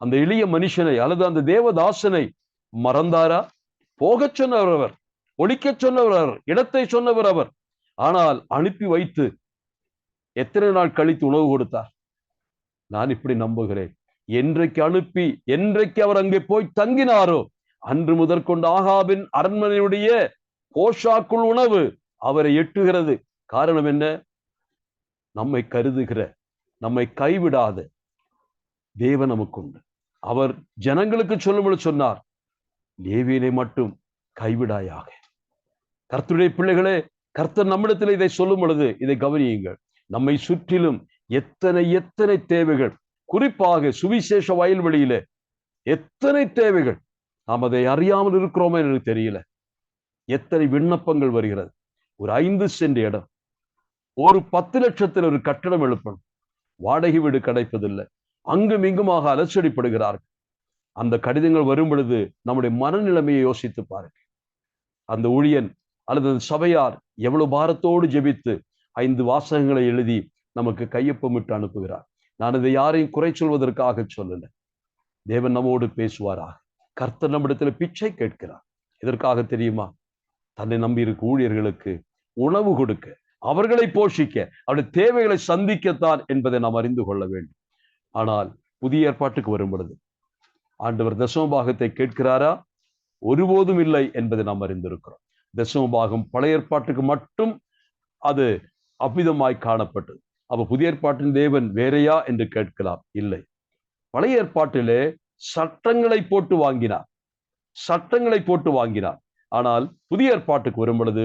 அந்த எளிய மனுஷனை அல்லது அந்த தேவதாசனை மறந்தாரா? போக சொன்னவர் அவர், ஒழிக்க சொன்னவர் அவர், இடத்தை சொன்னவர் அவர். ஆனால் அனுப்பி வைத்து எத்தனை நாள் கழித்து உணவு கொடுத்தார்? நான் இப்படி நம்புகிறேன், என்றைக்கு அனுப்பி என்றைக்கு அவர் அங்கே போய் தங்கினாரோ அன்று முதற்கொண்டு ஆகாபின் அரண்மனையுடைய போஷாக்குள் உணவு அவரை எட்டுகிறது. காரணம் என்ன? நம்மை கருதுகிற, நம்மை கைவிடாத தேவன் நமக்கு உண்டு. அவர் ஜனங்களுக்கு சொல்லும்போது சொன்னார், லேவியனை மட்டும் கைவிடாயாக. கர்த்தருடைய பிள்ளைகளே, கர்த்தர் நம்மிடத்தில் இதை சொல்லும் பொழுது இதை கவனியுங்கள். நம்மை சுற்றிலும் எத்தனை தேவைகள், குறிப்பாக சுவிசேஷ வயல்வெளியில எத்தனை தேவைகள், நாம் அதை அறியாமல் இருக்கிறோமே என்று தெரியல. எத்தனை விண்ணப்பங்கள் வருகிறது. ஒரு 5 சென்ட் இடம், ஒரு 10 லட்சத்தில் ஒரு கட்டடம் எழுப்பணும், வாடகை வீடு கிடைப்பதில்லை, அங்கும் இங்குமாக அலசடிப்படுகிறார்கள். அந்த கடிதங்கள் வரும் பொழுது நம்முடைய மனநிலைமையை யோசித்து பாருங்கள். அந்த ஊழியன் அல்லது சபையார் எவ்வளவு பாரத்தோடு ஜெபித்து 5 வாசகங்களை எழுதி நமக்கு கையொப்பமிட்டு அனுப்புகிறார். நான் இதை யாரையும் குறை சொல்வதற்காக சொல்லல. தேவன் நம்மோடு பேசுவாராக. கர்த்தர் நம்மிடத்தில் பிச்சை கேட்கிறார். இதற்காக தெரியுமா? தன்னை நம்பி இருக்கும் ஊழியர்களுக்கு உணவு கொடுக்க, அவர்களை போஷிக்க, அவருடைய தேவைகளை சந்திக்கத்தான் என்பதை நாம் அறிந்து கொள்ள வேண்டும். ஆனால் புதிய ஏற்பாட்டுக்கு வரும் பொழுது ஆண்டவர் தசமபாகத்தை கேட்கிறாரா? ஒருபோதும் இல்லை என்பதை நாம் அறிந்திருக்கிறோம். தசமபாகம் பழைய ஏற்பாட்டுக்கு மட்டும் அது அவ்விதமாய் காணப்பட்டது. அப்ப புதிய ஏற்பாட்டின் தேவன் வேறையா என்று கேட்கலாம். இல்லை. பழைய ஏற்பாட்டிலே சட்டங்களை போட்டு வாங்கினார், சட்டங்களை போட்டு வாங்கினார். ஆனால் புதிய ஏற்பாட்டுக்கு வரும் பொழுது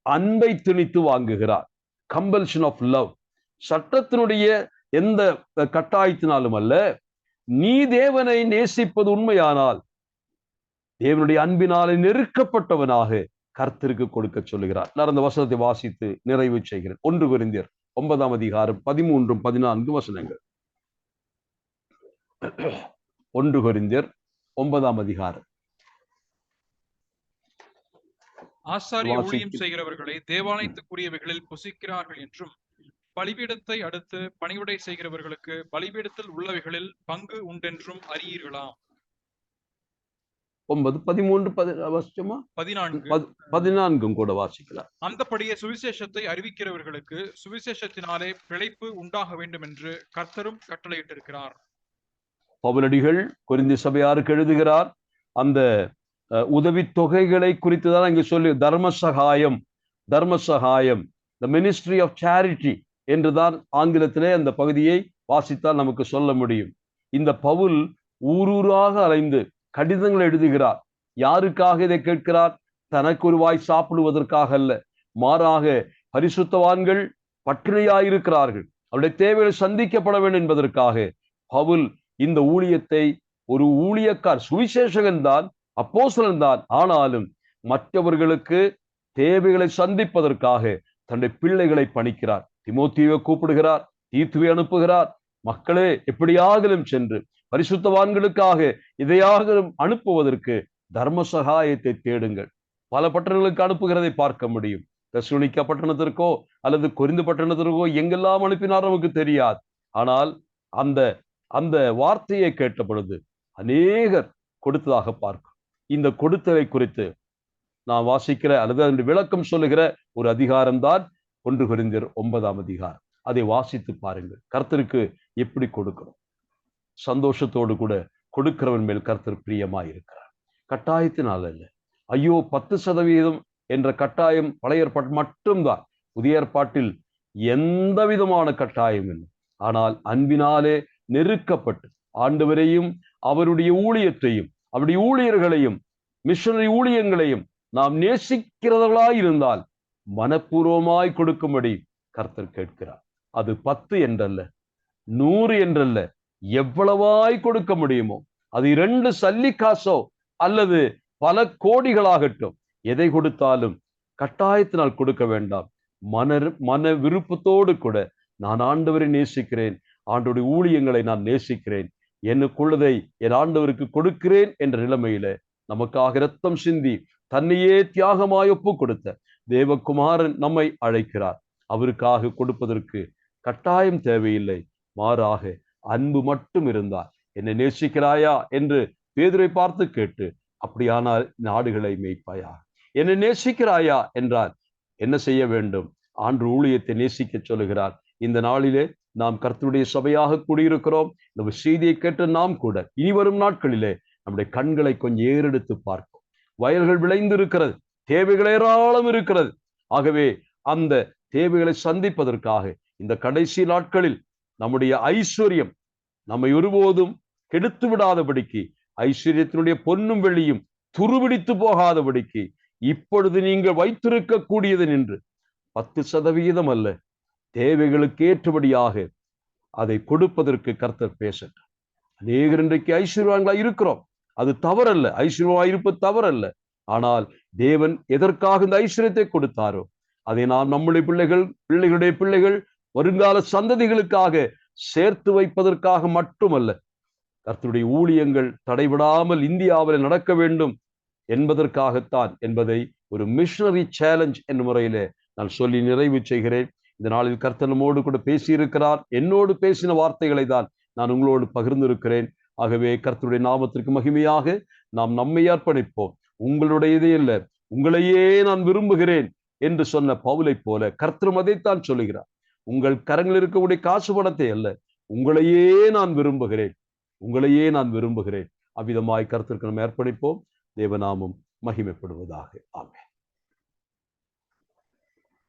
அன்பை திணித்து வாங்குகிறார். Compulsion of love. சட்டத்தினுடைய எந்த கட்டாயத்தினாலும் அல்ல, நீ தேவனை நேசிப்பது உண்மையானால் தேவனுடைய அன்பினாலே நெருக்கப்பட்டவனாக கர்த்தருக்கு கொடுக்க சொல்லுகிறார். நான் அந்த வசனத்தை வாசித்து நிறைவு செய்கிறேன். 1 கொரிந்தியர் 9ஆம் அதிகாரம் 13, 14 வசனங்கள். 1 கொரிந்தியர் 9ஆம் அதிகாரம். ஆசாரிய ஊழியம் செய்கிறவர்களை தேவாலயத்துக்குரியவைகளில் புசிக்கிறார்கள் என்றும், பலிபீடத்தை அடுத்து பணிவிடை செய்கிறவர்களுக்கு பலிபீடத்தில் உள்ளவைகளில் பங்கு உண்டென்றும் அறியீர்களாம். 9, 13, 14 கூட வாசிக்கலாம். அந்தபடியே சுவிசேஷத்தை அறிவிக்கிறவர்களுக்கு சுவிசேஷத்தினாலே பிழைப்பு உண்டாக வேண்டும் என்று கர்த்தரும் கட்டளையிட்டிருக்கிறார். பவுலடிகள் கொரிந்தி சபையாருக்கு எழுதுகிறார். அந்த உதவி தொகைகளை குறித்து தான் இங்கு சொல்லி தர்மசகாயம், த மினிஸ்ட்ரி ஆஃப் சேரிட்டி என்றுதான் ஆங்கிலத்திலே அந்த பகுதியை வாசித்தால் நமக்கு சொல்ல முடியும். இந்த பவுல் ஊரூராக அலைந்து கடிதங்கள் எழுதுகிறார். யாருக்காக இதை கேட்கிறார்? தனக்கு ஒரு வாய் சாப்பிடுவதற்காக அல்ல, மாறாக பரிசுத்தவான்கள் பட்டினியாயிருக்கிறார்கள், அவருடைய தேவைகள் சந்திக்கப்பட வேண்டும் என்பதற்காக பவுல் இந்த ஊழியத்தை, ஒரு ஊழியக்கார், சுவிசேஷகன் தான், அப்போஸ்தலன் தான், ஆனாலும் மற்றவர்களுக்கு தேவைகளை சந்திப்பதற்காக தன்னுடைய பிள்ளைகளை பணிக்கிறார். தீமோத்தேயுவை கூப்பிடுகிறார், தீத்துவை அனுப்புகிறார். மக்களே, எப்படியாகலும் சென்று பரிசுத்தவான்களுக்காக இதையாக அனுப்புவதற்கு தர்ம சகாயத்தை தேடுங்கள். பல பட்டணங்களுக்கு அனுப்புகிறதை பார்க்க முடியும். தெசலோனிக்கா பட்டணத்திற்கோ அல்லது கொரிந்து பட்டணத்திற்கோ எங்கெல்லாம் அனுப்பினார் நமக்கு தெரியாது. ஆனால் அந்த அந்த வார்த்தையை கேட்ட பொழுது அநேகர் கொடுத்ததாக பார்க்கும். இந்த கொடுத்தலை குறித்து நான் வாசிக்கிற அல்லது அதனுடைய விளக்கம் சொல்லுகிற ஒரு அதிகாரம் தான் 1 கொரிந்தியர் 9ஆம் அதிகாரம். அதை வாசித்து பாருங்கள். கர்த்தருக்கு எப்படி கொடுக்கிறோம்? சந்தோஷத்தோடு கூட கொடுக்கிறவன் மேல் கர்த்தர் பிரியமாய் இருக்கிறார். கட்டாயத்தினால் அல்ல. ஐயோ 10% என்ற கட்டாயம் பழைய ஏற்பாட்டு மட்டும்தான். புதிய ஏற்பாட்டில் எந்த விதமான கட்டாயம் இல்லை. ஆனால் அன்பினாலே நெருக்கப்பட்டு ஆண்டவரையும் அவருடைய ஊழியத்தையும் அவருடைய ஊழியர்களையும் மிஷனரி ஊழியங்களையும் நாம் நேசிக்கிறவர்களாய் இருந்தால் மனப்பூர்வமாய் கொடுக்கும்படி கர்த்தர் கேட்கிறார். அது 10 என்றல்ல, 100 என்றல்ல, எவ்வளவாய் கொடுக்க முடியுமோ, அது 2 சல்லி காசோ அல்லது பல கோடிகளாகட்டும், எதை கொடுத்தாலும் கட்டாயத்தினால் கொடுக்க வேண்டாம். மன விருப்பத்தோடு கூட நான் ஆண்டவரை நேசிக்கிறேன், ஆண்டவருடைய ஊழியங்களை நான் நேசிக்கிறேன், எனக்குள்ளதை என் ஆண்டவருக்கு கொடுக்கிறேன் என்ற நிலைமையில நமக்காக இரத்தம் சிந்தி தன்னையே தியாகமாய் ஒப்பு கொடுத்த தேவகுமாரன் நம்மை அழைக்கிறார். அவருக்காக கொடுப்பதற்கு கட்டாயம் தேவையில்லை. மாறாக அன்பு மட்டும் இருந்தால், என்னை நேசிக்கிறாயா என்று பேதுரை பார்த்து கேட்டு, அப்படியானால் நாடுகளை மேய்ப்பாயா? என்னை நேசிக்கிறாயா என்றால் என்ன செய்ய வேண்டும்? ஆண்டு ஊழியத்தை நேசிக்க சொல்லுகிறார். இந்த நாளிலே நாம் கர்த்தருடைய சபையாக கூடியிருக்கிறோம். இந்த செய்தியை கேட்டு நாம் கூட இனி வரும் நாட்களிலே நம்முடைய கண்களை கொஞ்சம் ஏறெடுத்து பார்ப்போம். வயல்கள் விளைந்து இருக்கிறது, தேவைகள் ஏராளம் இருக்கிறது. ஆகவே அந்த தேவைகளை சந்திப்பதற்காக இந்த கடைசி நாட்களில் நம்முடைய ஐஸ்வர்யம் நம்மை ஒருபோதும் கெடுத்து விடாதபடிக்கு, ஐஸ்வர்யத்தினுடைய பொன்னும் வெள்ளியும் துருபிடித்து போகாதபடிக்கு இப்பொழுது நீங்கள் வைத்திருக்க கூடியது நின்று 10% அல்ல, தேவைகளுக்கு ஏற்றபடியாக அதை கொடுப்பதற்கு கர்த்தர் பேசட்டும். அநேகர் இன்றைக்கு ஐஸ்வர்யவான்களாய் இருக்கிறோம், அது தவறல்ல, ஐஸ்வர்யமாய் இருப்பது தவறல்ல. ஆனால் தேவன் எதற்காக இந்த ஐஸ்வர்யத்தை கொடுத்தாரோ அதை நாம் நம்முடைய பிள்ளைகளுடைய பிள்ளைகள் வருங்கால சந்ததிகளுக்காக சேர்த்து வைப்பதற்காக மட்டுமல்ல, கர்த்தருடைய ஊழியங்கள் தடைவிடாமல் இந்தியாவில் நடக்க வேண்டும் என்பதற்காகத்தான் என்பதை ஒரு மிஷனரி சேலஞ்ச் என்ற முறையிலே நான் சொல்லி நிறைவு செய்கிறேன். இந்த நாளில் கர்த்தர் நம்மோடு கூட பேசியிருக்கிறார். என்னோடு பேசின வார்த்தைகளை தான் நான் உங்களோடு பகிர்ந்திருக்கிறேன். ஆகவே கர்த்தருடைய நாமத்திற்கு மகிமையாக நாம் நம்மை அர்ப்பணிப்போம். உங்களுடையதே இல்லை, உங்களையே நான் விரும்புகிறேன் என்று சொன்ன பவுலை போல கர்த்தரும் அதைத்தான் சொல்லுகிறார். உங்கள் கரங்களில் இருக்கக்கூடிய காசு பணத்தை அல்ல, உங்களையே நான் விரும்புகிறேன். உங்களையே நான் விரும்புகிறேன். அவ்விதமாய் கர்த்தருக்கு நாம் அர்ப்பணிப்போம். தேவநாமம் மகிமைப்படுவதாக. ஆமென்.